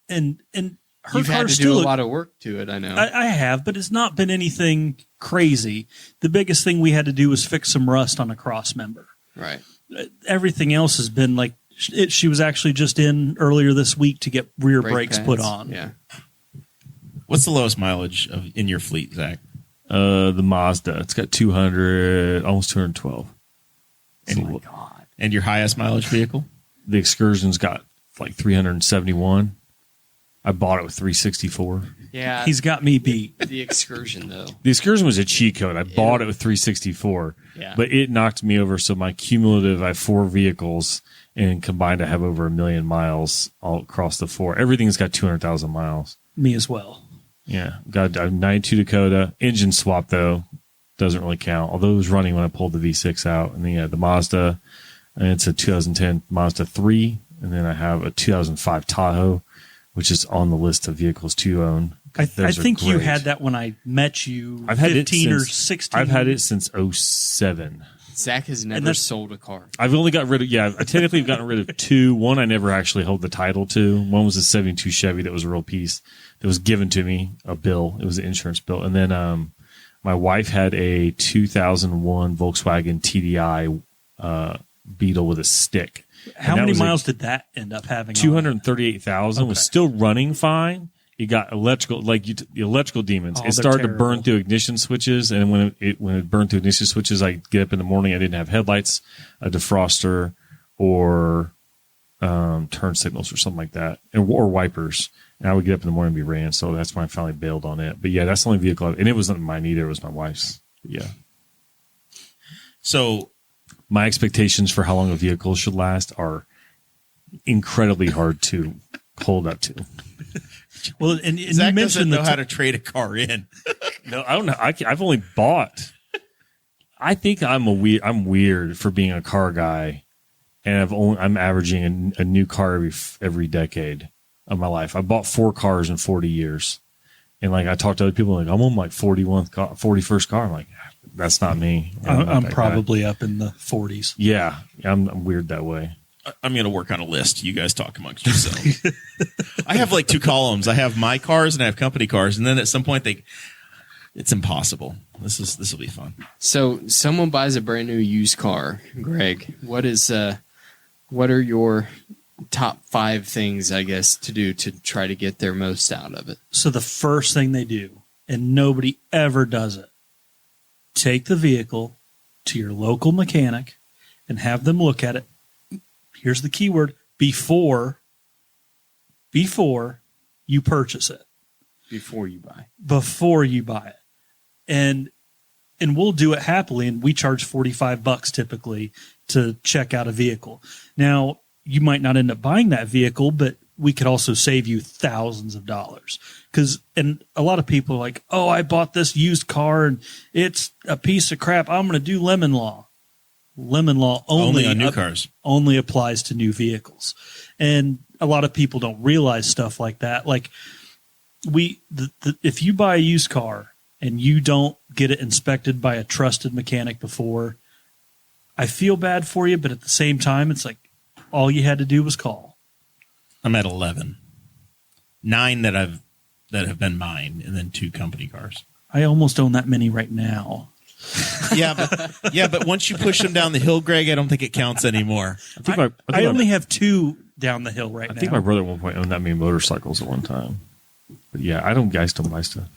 and her You've had car's to still do a lot of work to it, I know. I have, but it's not been anything crazy. The biggest thing we had to do was fix some rust on a cross member. Right. Everything else has been like she was actually just in earlier this week to get rear Brake brakes pads, put on. Yeah. What's the lowest mileage in your fleet, Zach? The Mazda. It's got 200, almost 212. Oh my God. And your highest mileage vehicle? The Excursion's got like 371. I bought it with 364. Yeah. He's got me beat. The Excursion, though. The Excursion was a cheat code. I bought it with 364. Yeah. But it knocked me over. So my cumulative, I have 4 vehicles, and combined I have over 1 million miles all across the 4. Everything's got 200,000 miles. Me as well. Yeah. Got a 92 Dakota. Engine swap, though. Doesn't really count. Although it was running when I pulled the V6 out. And then you had the Mazda. And it's a 2010 Mazda 3. And then I have a 2005 Tahoe, which is on the list of vehicles to own. I think you great. had that when I met you. I've had 15 it or since, 16. I've had it since 07. Zach has never that's- sold a car. I've only got rid of, I technically have gotten rid of 2. One I never actually held the title to. One was a 72 Chevy that was a real piece that was given to me, a bill. It was an insurance bill. And then my wife had a 2001 Volkswagen TDI Beetle with a stick. How many miles did that end up having? 238,000 was Okay. still running fine. It got electrical, like the electrical demons. Oh, It started to they're burn terrible. through ignition switches, and when it burned through ignition switches, I get up in the morning. I didn't have headlights, a defroster, or turn signals or something like that, or wipers. And I would get up in the morning and be ran. So that's when I finally bailed on it. But yeah, that's the only vehicle, and it wasn't mine either. It was my wife's. But yeah. So My expectations for how long a vehicle should last are incredibly hard to hold up to. Well, and Zach you doesn't mentioned know how to trade a car in. No, I don't know. I've only bought. I think I'm weird for being a car guy, and I'm averaging a new car every decade of my life. I bought 4 cars in 40 years, and like I talked to other people, like I'm on my 41st car. I'm like, that's not me. not I'm that guy. probably up in the 40s. Yeah, I'm weird that way. I'm going to work on a list. You guys talk amongst yourselves. I have like 2 columns. I have my cars and I have company cars. And then at some point it's impossible. This will be fun. So someone buys a brand new used car. Greg, what are your top 5 things, I guess, to do to try to get their most out of it? So the first thing they do, and nobody ever does it, take the vehicle to your local mechanic and have them look at it. Here's the key word: before you purchase it. Before you buy. Before you buy it. And we'll do it happily, and we charge $45 typically to check out a vehicle. Now, you might not end up buying that vehicle, but we could also save you thousands of dollars. And a lot of people are like, oh, I bought this used car and it's a piece of crap. I'm going to do lemon law. Lemon law Only on new cars. Only applies to new vehicles. And a lot of people don't realize stuff like that. Like if you buy a used car and you don't get it inspected by a trusted mechanic before, I feel bad for you, but at the same time, it's like all you had to do was call. I'm at 11. 9 that have been mine, and then 2 company cars. I almost own that many right now. But once you push them down the hill, Greg, I don't think it counts anymore. I only have 2 down the hill right now. I think my brother at one point owned that many motorcycles at one time. But yeah, I don't buy stuff.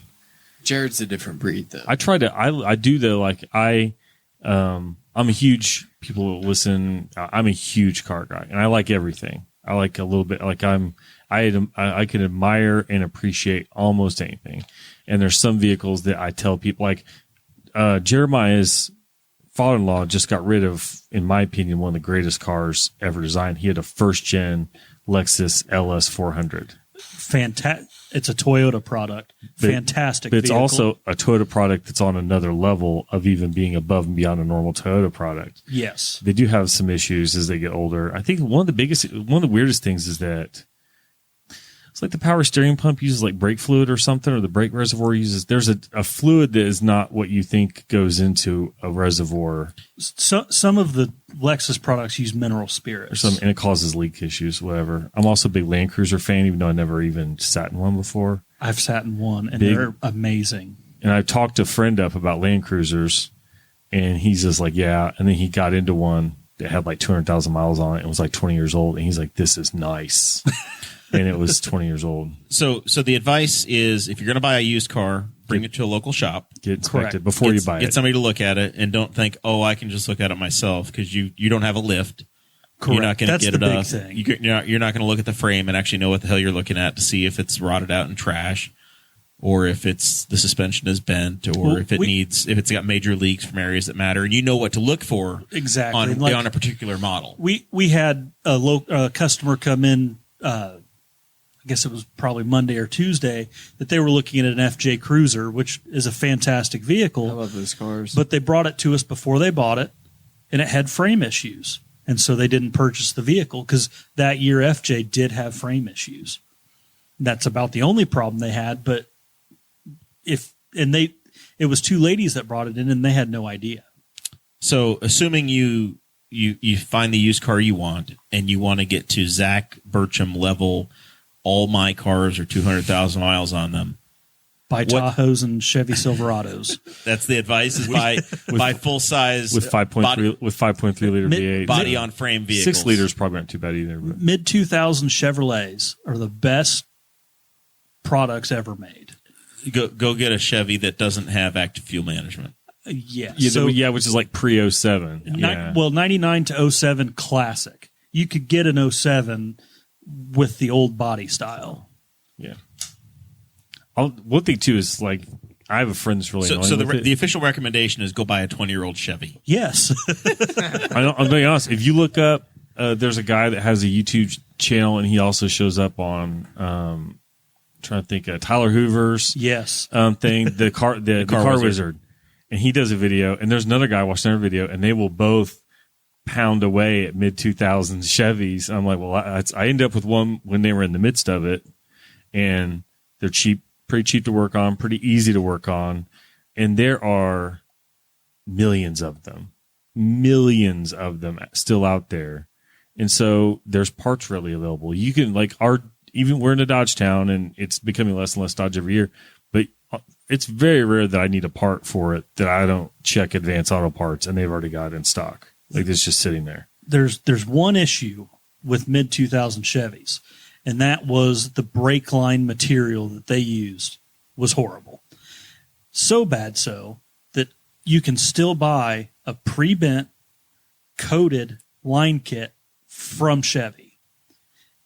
Jared's a different breed, though. I try to. I do though. Like I'm a huge people listen. I'm a huge car guy, and I like everything. I like a little bit. Like I can admire and appreciate almost anything. And there's some vehicles that I tell people, like Jeremiah's father-in-law just got rid of, in my opinion, one of the greatest cars ever designed. He had a first-gen Lexus LS 400. Fantastic. It's a Toyota product. Fantastic. But it's vehicle. also a Toyota product that's on another level of even being above and beyond a normal Toyota product. Yes. They do have some issues as they get older. I think one of the weirdest things is that it's like the power steering pump uses like brake fluid or something, or the brake reservoir uses. There's a fluid that is not what you think goes into a reservoir. Some of the Lexus products use mineral spirits. And it causes leak issues, whatever. I'm also a big Land Cruiser fan, even though I never even sat in one before. I've sat in one, and they're amazing. And I talked a friend up about Land Cruisers, and he's just like, yeah. And then he got into one that had like 200,000 miles on it and was like 20 years old. And he's like, this is nice. And it was 20 years old. So the advice is, if you're going to buy a used car, bring it to a local shop. Get inspected before you buy it. Get somebody to look at it, and don't think, oh, I can just look at it myself, because you don't have a lift. Correct. You're not going to get it up. Thing. You're not going to look at the frame and actually know what the hell you're looking at to see if it's rotted out in trash, or if the suspension is bent, or if it's got major leaks from areas that matter, and you know what to look for exactly on a particular model. We had a customer come in. I guess it was probably Monday or Tuesday, that they were looking at an FJ Cruiser, which is a fantastic vehicle. I love those cars. But they brought it to us before they bought it, and it had frame issues. And so they didn't purchase the vehicle because that year FJ did have frame issues. That's about the only problem they had. But it was 2 ladies that brought it in, and they had no idea. So assuming you find the used car you want, and you want to get to Zach Burcham level, all my cars are 200,000 miles on them. Buy Tahoes and Chevy Silverados. That's the advice, is buy full size with 5.3 liter V8 body on frame vehicles. 6 liters probably aren't too bad either. But. Mid 2000 Chevrolets are the best products ever made. Go get a Chevy that doesn't have active fuel management. Yes. Yeah, which is like pre 07. Yeah. 99 to 07 classic. You could get an 07 with the old body style. Yeah. One thing too is, like, I have a friend that's really annoying. So the official recommendation is go buy a 20-year-old Chevy. Yes. I'm being honest. If you look up, there's a guy that has a YouTube channel, and he also shows up on. Trying to think, Tyler Hoover's thing, the car wizard, and he does a video, and there's another guy watching their video, and they will both pound away at mid 2000s Chevys. I'm like, well, I ended up with one when they were in the midst of it, and they're pretty cheap to work on, pretty easy to work on, and there are millions of them still out there, and so there's parts readily available. You can, like, even we're in a Dodge town, and it's becoming less and less Dodge every year, but it's very rare that I need a part for it that I don't check Advance Auto Parts, and they've already got it in stock. Like, it's just sitting there. There's one issue with mid 2000 Chevys, and that was the brake line material that they used was horrible. So bad so that you can still buy a pre-bent, coated line kit from Chevy.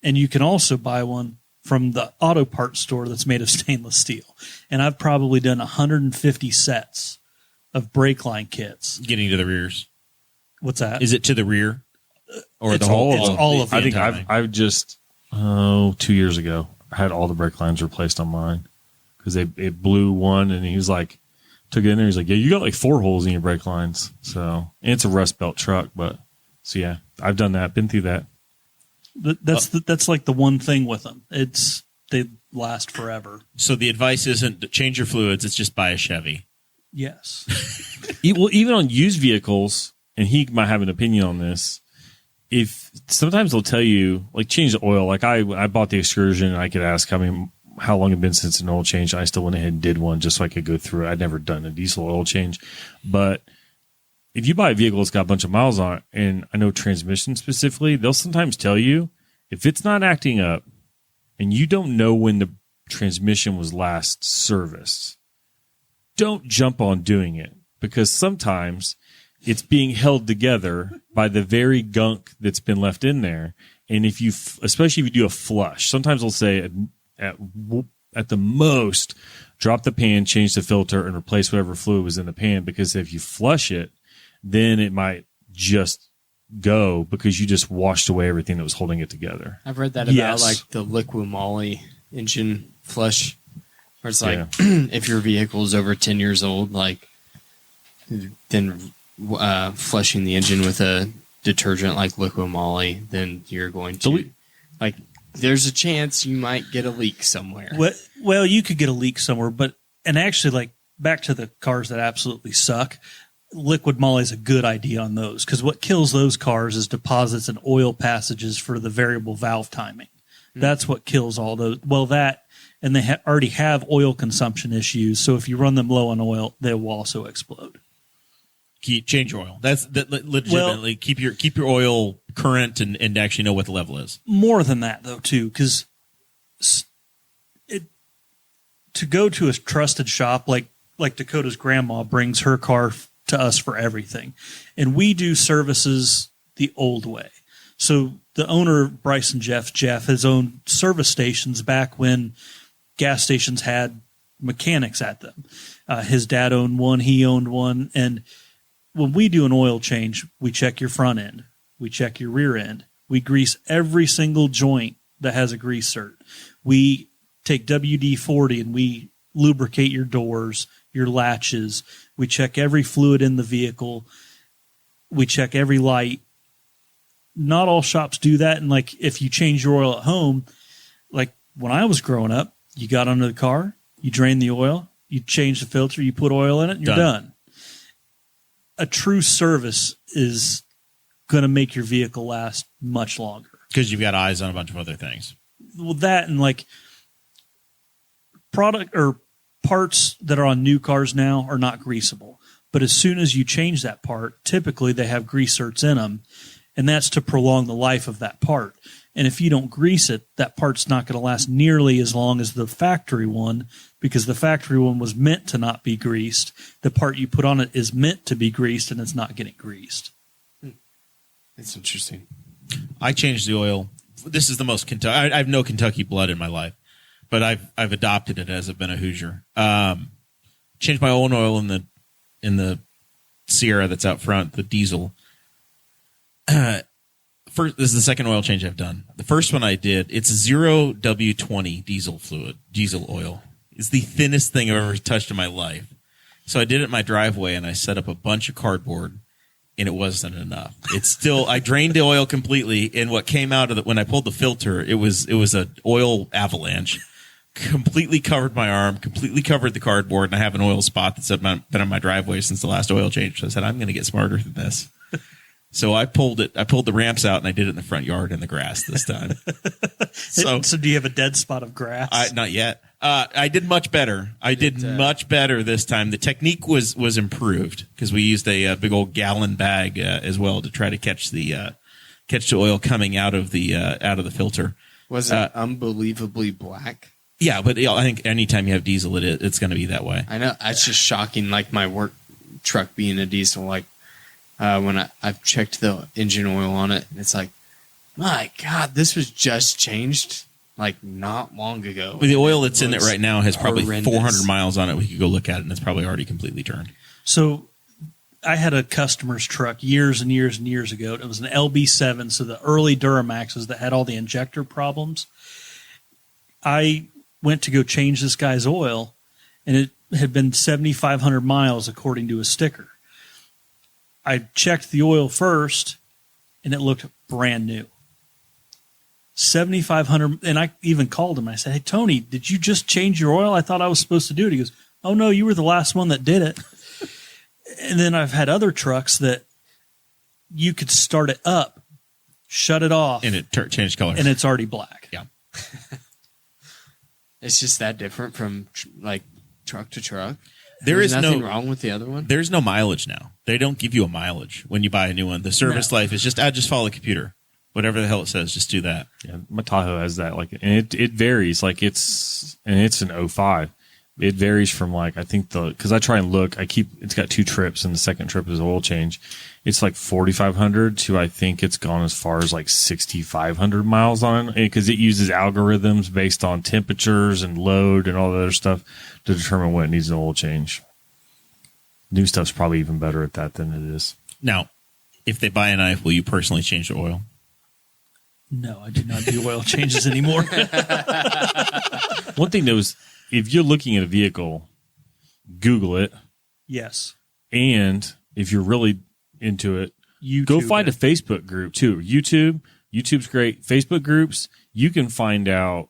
And you can also buy one from the auto parts store that's made of stainless steel. And I've probably done 150 sets of brake line kits. Getting to the rears. What's that? Is it to the rear? Or it's the whole? It's all of them. I think I've just 2 years ago, I had all the brake lines replaced on mine because it blew one, and he was like, took it in there. He's like, yeah, you got like 4 holes in your brake lines. So, and it's a rust belt truck, but so yeah, I've done that, been through that. That's like the one thing with them. It's they last forever. So the advice isn't to change your fluids; it's just buy a Chevy. Yes. Well, even on used vehicles, and he might have an opinion on this. If sometimes they'll tell you, like, change the oil. Like I bought the Excursion, and I could ask how long it had been since an oil change. I still went ahead and did one just so I could go through it. I'd never done a diesel oil change, but if you buy a vehicle that's got a bunch of miles on it, and I know transmission specifically, they'll sometimes tell you if it's not acting up, and you don't know when the transmission was last serviced, don't jump on doing it, because sometimes it's being held together by the very gunk that's been left in there. And if you, especially if you do a flush, sometimes they'll say at the most, drop the pan, change the filter, and replace whatever fluid was in the pan, because if you flush it, then it might just go because you just washed away everything that was holding it together. I've read that about like the liquid moly engine flush, where it's like if your vehicle is over 10 years old, like then flushing the engine with a detergent like liquid moly, then you're going to like there's a chance you might get a leak somewhere. Well, you could get a leak somewhere, and actually, like, back to the cars that absolutely suck, liquid moly is a good idea on those, because what kills those cars is deposits and oil passages for the variable valve timing. That's what kills all those. Well, that, and they already have oil consumption issues, so if you run them low on oil, they will also explode. Change your oil. That legitimately keep your oil current and actually know what the level is. More than that, though, too, because to go to a trusted shop like Dakota's grandma brings her car to us for everything, and we do services the old way. So the owner, Bryson Jeff, has owned service stations back when gas stations had mechanics at them. His dad owned one, he owned one, and when we do an oil change, we check your front end, we check your rear end, we grease every single joint that has a grease cert. We take WD-40 and we lubricate your doors, your latches. We check every fluid in the vehicle. We check every light. Not all shops do that. And like, if you change your oil at home, like when I was growing up, you got under the car, you drain the oil, you change the filter, you put oil in it, and you're done. A true service is going to make your vehicle last much longer. Because you've got eyes on a bunch of other things. Well, that and like product or parts that are on new cars now are not greasable. But as soon as you change that part, typically they have grease certs in them, and that's to prolong the life of that part. And if you don't grease it, that part's not going to last nearly as long as the factory one, because the factory one was meant to not be greased. The part you put on it is meant to be greased, and it's not getting greased. That's interesting. I changed the oil. This is the most Kentucky. I have no Kentucky blood in my life, but I've adopted it as I've been a Hoosier. Changed my own oil in the Sierra that's out front, the diesel. First, this is the second oil change I've done. The first one I did, it's 0 W20 diesel oil. It's the thinnest thing I've ever touched in my life. So I did it in my driveway, and I set up a bunch of cardboard, and it wasn't enough. It's still, I drained the oil completely, and what came out of it when I pulled the filter, it was an oil avalanche. Completely covered my arm, completely covered the cardboard, and I have an oil spot that's been on my driveway since the last oil change. So I said, I'm going to get smarter than this. So I pulled the ramps out, and I did it in the front yard in the grass this time. So do you have a dead spot of grass? Not yet. I did much better. Much better this time. The technique was improved because we used a big old gallon bag as well to try to catch the oil coming out of the filter. Was it unbelievably black? Yeah, but I think anytime you have diesel, it's going to be that way. I know. It's just shocking. Like my work truck being a diesel, like. When I've checked the engine oil on it, and it's like, my God, this was just changed like not long ago. Well, the oil that's in it right now has probably horrendous. 400 miles on it. We could go look at it, and it's probably already completely turned. So I had a customer's truck years and years and years ago. It was an LB7, so the early Duramaxes that had all the injector problems. I went to go change this guy's oil, and it had been 7,500 miles according to his sticker. I checked the oil first, and it looked brand new. $7,500. And I even called him. I said, "Hey, Tony, did you just change your oil? I thought I was supposed to do it." He goes, "Oh, no, you were the last one that did it." And then I've had other trucks that you could start it up, shut it off, And it changed colors. and it's already black. Yeah. It's just that different from like truck to truck. There's nothing no wrong with the other one. There's no mileage now. They don't give you a mileage when you buy a new one. The service life is just follow the computer. Whatever the hell it says, just do that. Yeah, my Tahoe has that. Like, and it varies. Like it's an 05. It varies from like, I think because I try and look, it's got 2 trips and the second trip is oil change. It's like 4,500 to, I think it's gone as far as like 6,500 miles on it, because it uses algorithms based on temperatures and load and all the other stuff to determine when it needs an oil change. New stuff's probably even better at that than it is. Now, if they buy a knife, will you personally change the oil? No, I do not do oil changes anymore. One thing that was, if you're looking at a vehicle, Google it. Yes. And if you're really into it, YouTube go find a Facebook group too. YouTube's great. Facebook groups, you can find out.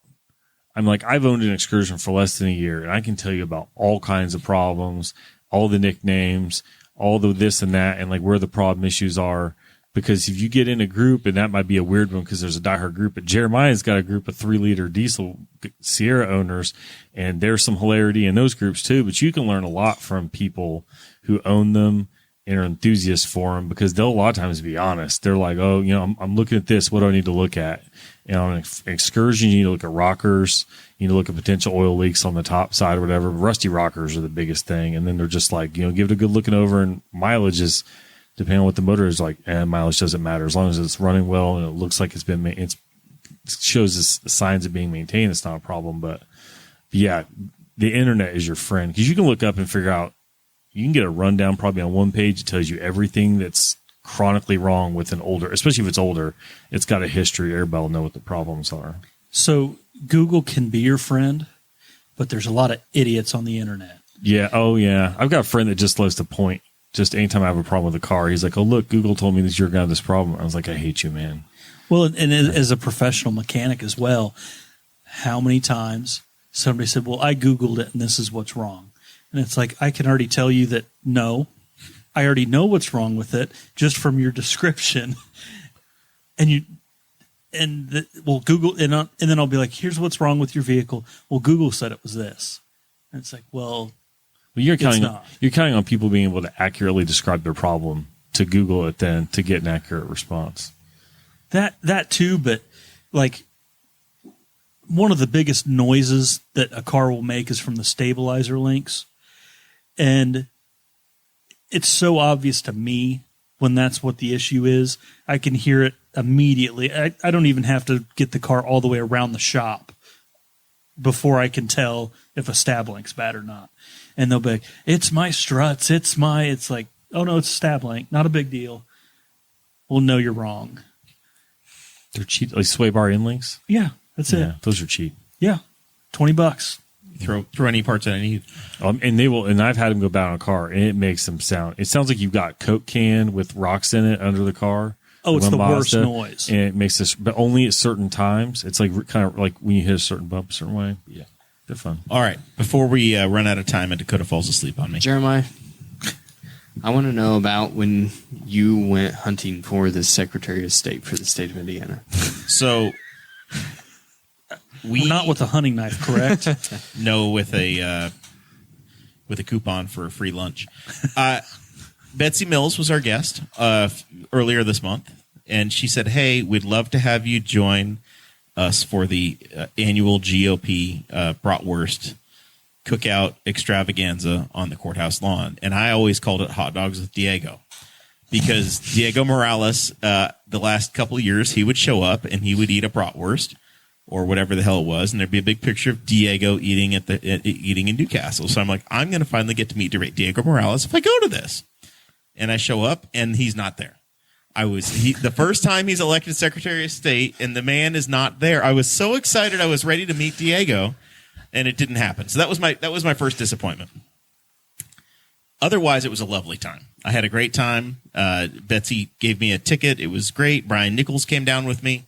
I've owned an Excursion for less than a year, and I can tell you about all kinds of problems, all the nicknames, all the this and that, and like where the problem issues are. Because if you get in a group, and that might be a weird one because there's a diehard group, but Jeremiah's got a group of 3-liter diesel Sierra owners, and there's some hilarity in those groups too. But you can learn a lot from people who own them and are enthusiasts for them, because they'll a lot of times be honest. They're like, "Oh, I'm looking at this. What do I need to look at?" And on an excursion, you need to look at rockers. You need to look at potential oil leaks on the top side or whatever. Rusty rockers are the biggest thing. And then they're just like, give it a good looking over, and mileage is, depending on what the motor is like, and mileage doesn't matter as long as it's running well and it looks like it's been it shows the signs of being maintained. It's not a problem. But yeah, the internet is your friend, because you can look up and figure out. You can get a rundown probably on one page that tells you everything that's chronically wrong with an older, especially if it's older. It's got a history. Everybody will know what the problems are. So Google can be your friend, but there's a lot of idiots on the internet. Yeah. Oh yeah. I've got a friend that just loves to point. Just anytime I have a problem with a car, he's like, "Oh, look, Google told me that you're going to have this problem." I was like, "I hate you, man." Well, and as a professional mechanic as well, how many times somebody said, "Well, I Googled it and this is what's wrong." And it's like, I can already tell you that no, I already know what's wrong with it just from your description. And Google, and then I'll be like, "Here's what's wrong with your vehicle." Well, Google said it was this. And it's like, well, you're counting on people being able to accurately describe their problem to Google it then to get an accurate response. That too, but like one of the biggest noises that a car will make is from the stabilizer links. And it's so obvious to me when that's what the issue is. I can hear it immediately. I don't even have to get the car all the way around the shop before I can tell if a stab link's bad or not. And they'll be like, "It's my struts. It's like, oh no, it's a stab link. Not a big deal." Well, no, you're wrong. They're cheap. Like sway bar in links? Yeah, that's it. Those are cheap. Yeah. $20. Throw any parts that I need. And they will, and I've had them go bad on a car, and it makes them sound. It sounds like you've got Coke can with rocks in it under the car. Oh, it's the worst noise. And it makes this, but only at certain times. It's like kind of like when you hit a certain bump a certain way. Yeah, they're fun. All right, before we run out of time and Dakota falls asleep on me, Jeremiah, I want to know about when you went hunting for the Secretary of State for the state of Indiana. So not with a hunting knife, correct? No, with a coupon for a free lunch. Betsy Mills was our guest earlier this month, and she said, "Hey, we'd love to have you join us for the annual GOP bratwurst cookout extravaganza on the courthouse lawn." And I always called it Hot Dogs with Diego, because Diego Morales, the last couple of years, he would show up and he would eat a bratwurst or whatever the hell it was, and there'd be a big picture of Diego eating eating in Newcastle. So I'm like, I'm going to finally get to meet Diego Morales if I go to this. And I show up, and he's not there. The first time he's elected Secretary of State, and the man is not there. I was so excited, I was ready to meet Diego, and it didn't happen. So that was my first disappointment. Otherwise, it was a lovely time. I had a great time. Betsy gave me a ticket. It was great. Brian Nichols came down with me.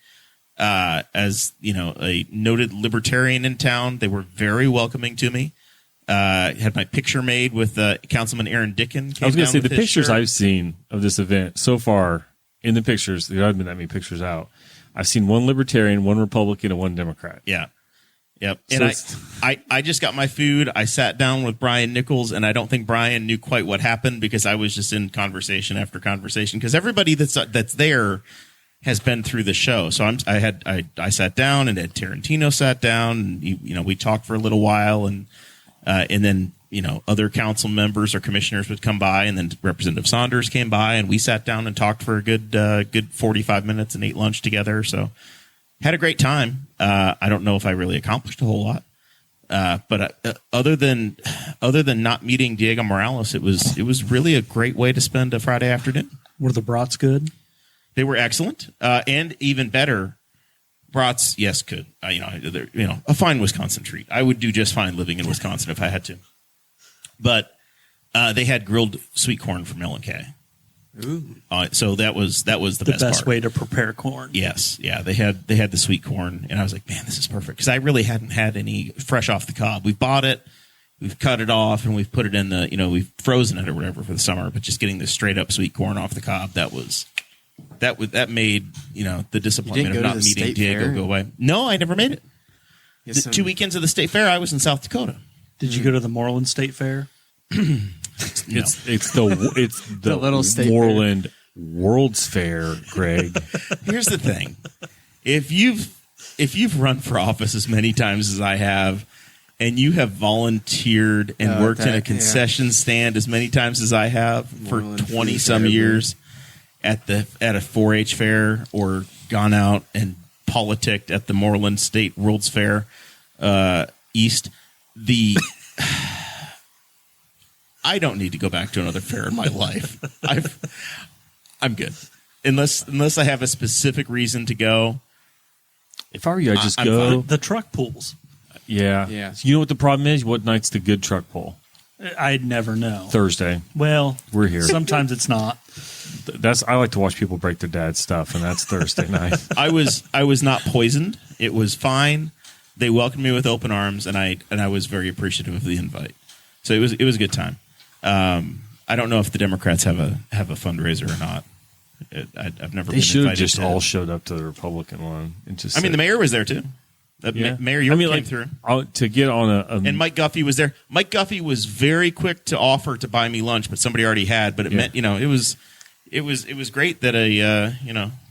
As a noted libertarian in town, they were very welcoming to me. Had my picture made with Councilman Aaron Dickin. I was going to say the pictures I've seen of this event so far. In the pictures, there haven't been that many pictures out. I've seen one libertarian, one Republican, and one Democrat. Yeah. Yep. And I just got my food. I sat down with Brian Nichols, and I don't think Brian knew quite what happened because I was just in conversation after conversation because everybody that's there has been through the show. So I sat down, and Ed Tarantino sat down, and we talked for a little while, and then other council members or commissioners would come by, and then Representative Saunders came by, and we sat down and talked for a good 45 minutes and ate lunch together. So had a great time. I don't know if I really accomplished a whole lot, but other than not meeting Diego Morales, it was really a great way to spend a Friday afternoon. Were the brats good? They were excellent, and even better. Brats, yes, could a fine Wisconsin treat. I would do just fine living in Wisconsin if I had to. But they had grilled sweet corn from L&K. Ooh. So that was the best part. Way to prepare corn. Yes, yeah. They had the sweet corn, and I was like, man, this is perfect because I really hadn't had any fresh off the cob. We bought it, we've cut it off, and we've put it in we've frozen it or whatever for the summer. But just getting the straight up sweet corn off the cob, that made the disappointment of not meeting Diego go away. No, I never made it. The 2 weekends of the state fair, I was in South Dakota. Did you go to the Morrell and State Fair? It's the little state Moreland World's Fair, Greg. Here's the thing: if you've run for office as many times as I have, and you have volunteered and worked in a concession stand as many times as I have for 20 some years at a 4-H fair, or gone out and politicked at the Moreland State World's Fair East, I don't need to go back to another fair in my life. I'm good. Unless I have a specific reason to go. If I were you, I'd just I'm go. fine. The truck pools. Yeah. Yeah. So you know what the problem is? What night's the good truck pull? I'd never know. Thursday. Well, We're here. sometimes it's not. I like to watch people break their dad's stuff, and that's Thursday night. I was not poisoned. It was fine. They welcomed me with open arms, and I was very appreciative of the invite. So it was a good time. I don't know if the Democrats have a fundraiser or not. I've never. They been should have invited just to all it. showed up to the Republican one. And just The mayor was there too. Mayor York came through. To get on And Mike Guffey was there. Mike Guffey was very quick to offer to buy me lunch, but somebody already had. But it meant it was great that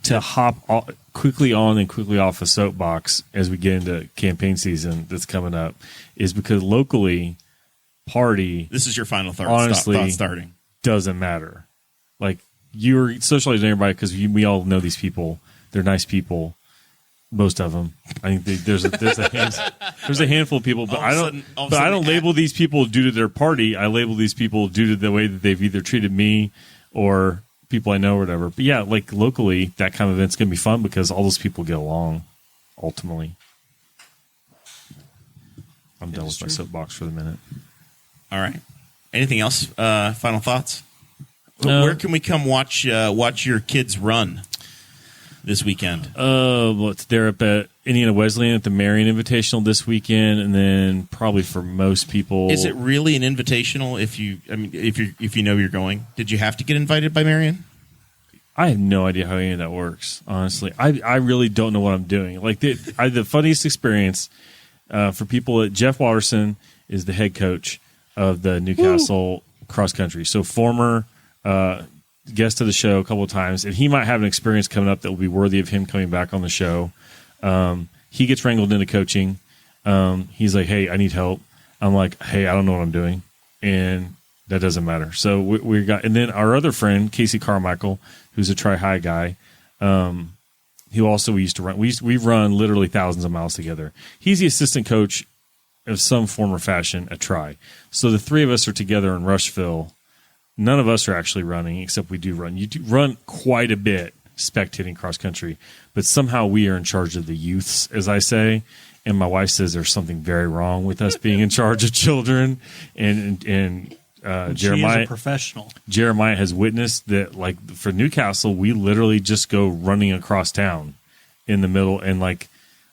to hop quickly on and quickly off a soapbox as we get into campaign season that's coming up is because locally party this is your final thought. Honestly, thought starting doesn't matter. Like you're socializing everybody because we all know these people. They're nice people. Most of them. I think there's a handful of people, but I don't label these people due to their party. I label these people due to the way that they've either treated me or people I know or whatever. But yeah, like locally, that kind of event's going to be fun because all those people get along, ultimately. I'm done with my soapbox for the minute. All right. Anything else? Final thoughts? No. Where can we come watch your kids run this weekend? They're up at Indiana Wesleyan at the Marion Invitational this weekend, and then probably for most people, Is it really an invitational? If you know you're going, did you have to get invited by Marion? I have no idea how any of that works. Honestly, I really don't know what I'm doing. Like the funniest experience for people. Jeff Watterson is the head coach of the Newcastle cross country. So former guest of the show a couple of times, and he might have an experience coming up that will be worthy of him coming back on the show. He gets wrangled into coaching. He's like, "Hey, I need help." I'm like, "Hey, I don't know what I'm doing," and that doesn't matter. So we got, and then our other friend Casey Carmichael, who's a Tri-High guy, who also we used to run. We've run literally thousands of miles together. He's the assistant coach of some form or fashion at Tri. So the three of us are together in Rushville. None of us are actually running, except we do run. You do run quite a bit spectating cross country, but somehow we are in charge of the youths, as I say. And my wife says there's something very wrong with us being in charge of children. And Jeremiah, she is a professional. Jeremiah has witnessed that, like for Newcastle, we literally just go running across town in the middle. And like,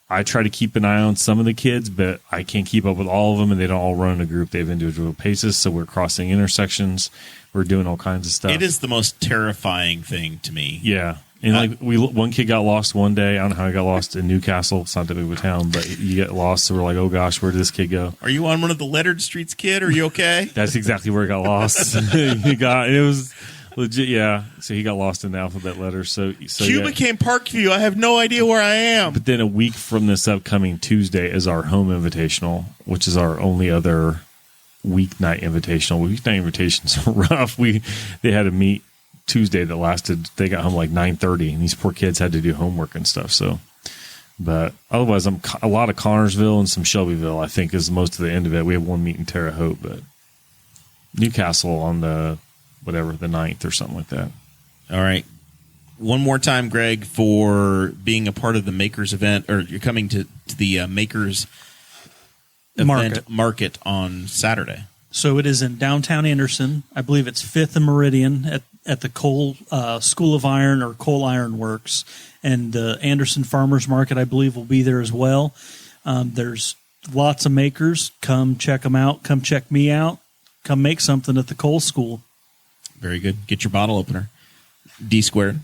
I try to keep an eye on some of the kids, but I can't keep up with all of them, and they don't all run in a group. They have individual paces, so we're crossing intersections. We're doing all kinds of stuff. It is the most terrifying thing to me. Yeah. And like one kid got lost one day. I don't know how he got lost in Newcastle. It's not that big of a town, but you get lost. So we're like, oh gosh, where did this kid go? Are you on one of the lettered streets, kid? Are you okay? That's exactly where he got lost. It was legit. Yeah. So he got lost in the alphabet letters. So Cuba came Parkview. I have no idea where I am. But then a week from this upcoming Tuesday is our home invitational, which is our only other weeknight invitational. Weeknight invitations are rough. They had to meet Tuesday that lasted. They got home like 9:30, and these poor kids had to do homework and stuff. So, but otherwise, I'm a lot of Connorsville and some Shelbyville. I think is most of the end of it. We have one meet in Terre Haute, but Newcastle on the 9th or something like that. All right. One more time, Greg, for being a part of the Makers event, or you're coming to the Makers event market on Saturday. So it is in downtown Anderson. I believe it's 5th and Meridian at the Coal School of Iron or Coal Iron Works. And the Anderson Farmers Market, I believe, will be there as well. There's lots of makers. Come check them out. Come check me out. Come make something at the coal school. Very good. Get your bottle opener. D squared.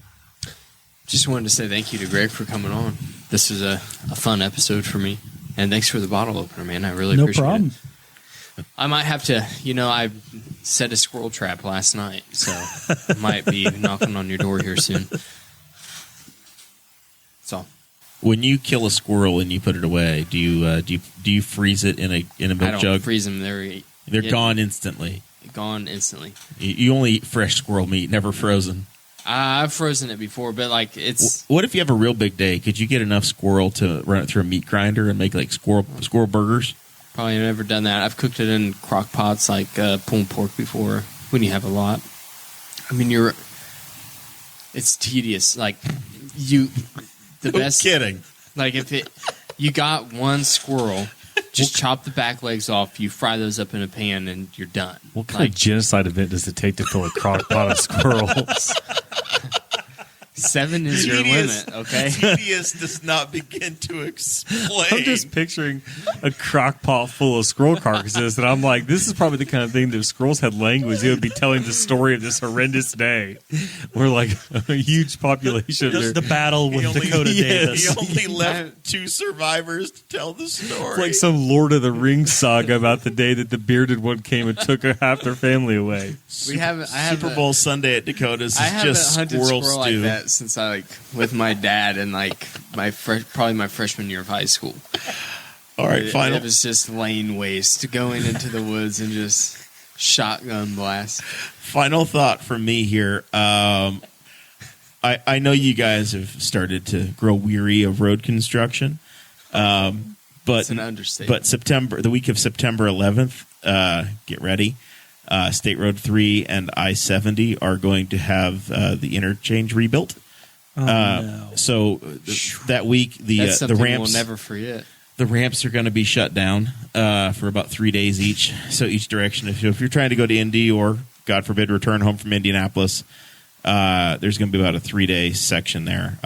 Just wanted to say thank you to Greg for coming on. This is a fun episode for me. And thanks for the bottle opener, man. I really appreciate problem. it. I might have to, I set a squirrel trap last night, so I might be knocking on your door here soon. That's all. When you kill a squirrel and you put it away, do you freeze it in a milk I don't jug? freeze them. They're gone instantly. Gone instantly. You only eat fresh squirrel meat, never frozen. I've frozen it before, but it's. What if you have a real big day? Could you get enough squirrel to run it through a meat grinder and make like squirrel burgers? Probably never done that. I've cooked it in crock pots like pulled pork before when you have a lot. I mean, it's tedious. Like the best. Kidding. Like you got one squirrel, just chop the back legs off. You fry those up in a pan, and you're done. What kind of genocide event does it take to fill a crock pot of squirrels? 7 is your limit, okay? Tedious does not begin to explain. I'm just picturing a crock pot full of squirrel carcasses, and I'm like, this is probably the kind of thing that if squirrels had language, they would be telling the story of this horrendous day. We're like a huge population. Just the battle with Dakota Davis. He only left 2 survivors to tell the story. It's like some Lord of the Rings saga about the day that the bearded one came and took half their family away. Super Bowl Sunday at Dakota's is I haven't just hunted squirrel squirrel stew. like that since I with my dad and probably my freshman year of high school. All right, final. It was just lane waste going into the woods and just shotgun blast. Final thought from me here. I know you guys have started to grow weary of road construction, but It's an understatement. But the week of September 11th, get ready. State Road 3 and I-70 are going to have the interchange rebuilt. No. So that week, That's the something ramps we'll never forget. the ramps are going to be shut down for about 3 days each. So each direction. If you're trying to go to Indy or, God forbid, return home from Indianapolis, there's going to be about a 3-day section there.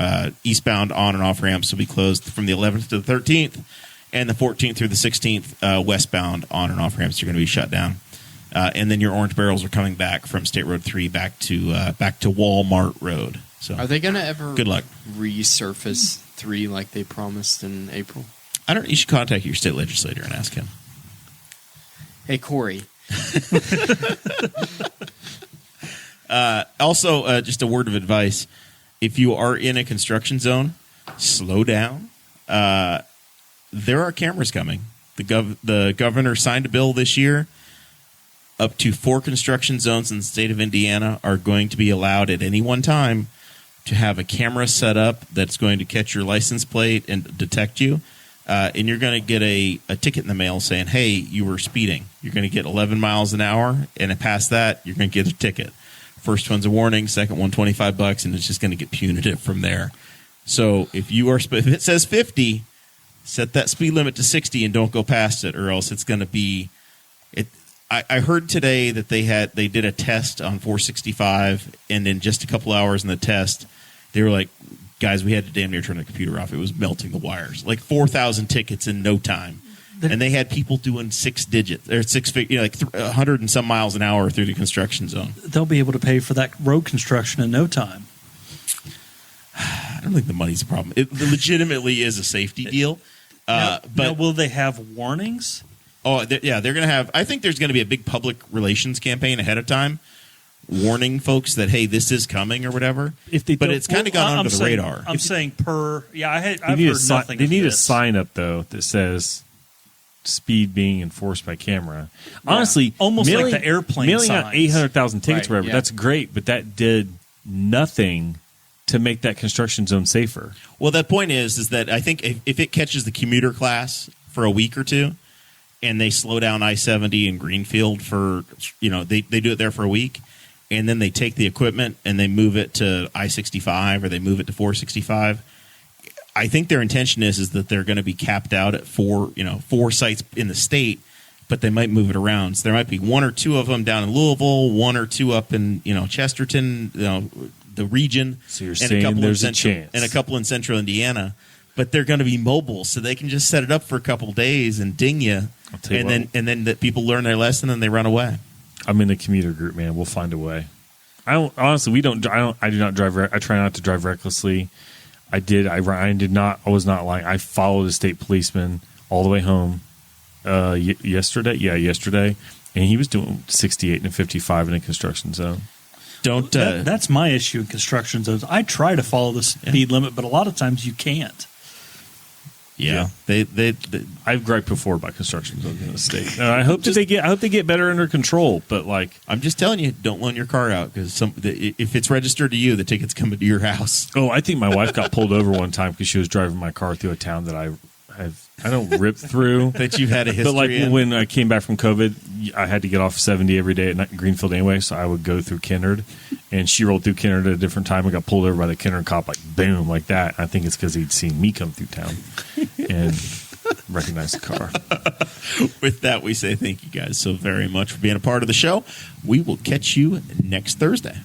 Eastbound on and off ramps will be closed from the 11th to the 13th, and the 14th through the 16th westbound on and off ramps are going to be shut down. And then your orange barrels are coming back from State Road 3 back to Walmart Road. So Are they going to ever good luck resurface 3 like they promised in April? I don't. You should contact your state legislator and ask him. Hey, Corey. Also, just a word of advice: if you are in a construction zone, slow down. There are cameras coming. The governor signed a bill this year. Up to 4 construction zones in the state of Indiana are going to be allowed at any one time to have a camera set up that's going to catch your license plate and detect you. And you're going to get a ticket in the mail saying, hey, you were speeding. You're going to get 11 miles an hour, and past that, you're going to get a ticket. First one's a warning, second one $25, and it's just going to get punitive from there. So if it says 50, set that speed limit to 60 and don't go past it, or else it's going to be it. I heard today that they did a test on 465, and in just a couple hours in the test, they were like guys, we had to damn near turn the computer off. It was melting the wires. Like 4,000 tickets in no time. And they had people doing 6 digits or 6 like 100 and some miles an hour through the construction zone. They'll be able to pay for that road construction in no time. I don't think the money's a problem. It legitimately is a safety deal. Now, will they have warnings? Oh, they're going to have. I think there's going to be a big public relations campaign ahead of time, warning folks that hey, this is coming or whatever. But it's kind of gone under the radar. I'm saying per. Yeah, I've heard nothing. They need a sign up though that says speed being enforced by camera. Yeah. Honestly, almost like the airplane mailing signs. out 800,000 tickets, Right, whatever. yeah. That's great, but that did nothing to make that construction zone safer. Well, that point is that I think if it catches the commuter class for a week or two, and they slow down I-70 in Greenfield for they do it there for a week, and then they take the equipment and they move it to I-65 or they move it to 465. I think their intention is that they're going to be capped out at 4 sites in the state, but they might move it around. So there might be 1 or 2 of them down in Louisville, 1 or 2 up in Chesterton, the region. So you're and saying there's a chance, and a couple in central Indiana, but they're going to be mobile, so they can just set it up for a couple of days and ding you, and then that people learn their lesson and they run away. I'm in the commuter group, man. We'll find a way. I don't honestly. We don't. I do not drive. I try not to drive recklessly. I did. I did not. I was not lying. I followed a state policeman all the way home yesterday. Yeah, yesterday, and he was doing 68 and 55 in a construction zone. That's my issue in construction zones. I try to follow the speed limit, but a lot of times you can't. Yeah. I've griped before about construction zones in the state. I hope they get better under control. But I'm just telling you, don't loan your car out because if it's registered to you, the ticket's coming to your house. Oh, I think my wife got pulled over one time because she was driving my car through a town that I don't rip through. That you've had a history. But when I came back from COVID, I had to get off 70 every day at Greenfield anyway, so I would go through Kennard. And she rolled through Kennard at a different time and got pulled over by the Kennard cop, boom, like that. I think it's because he'd seen me come through town and recognized the car. With that, we say thank you guys so very much for being a part of the show. We will catch you next Thursday.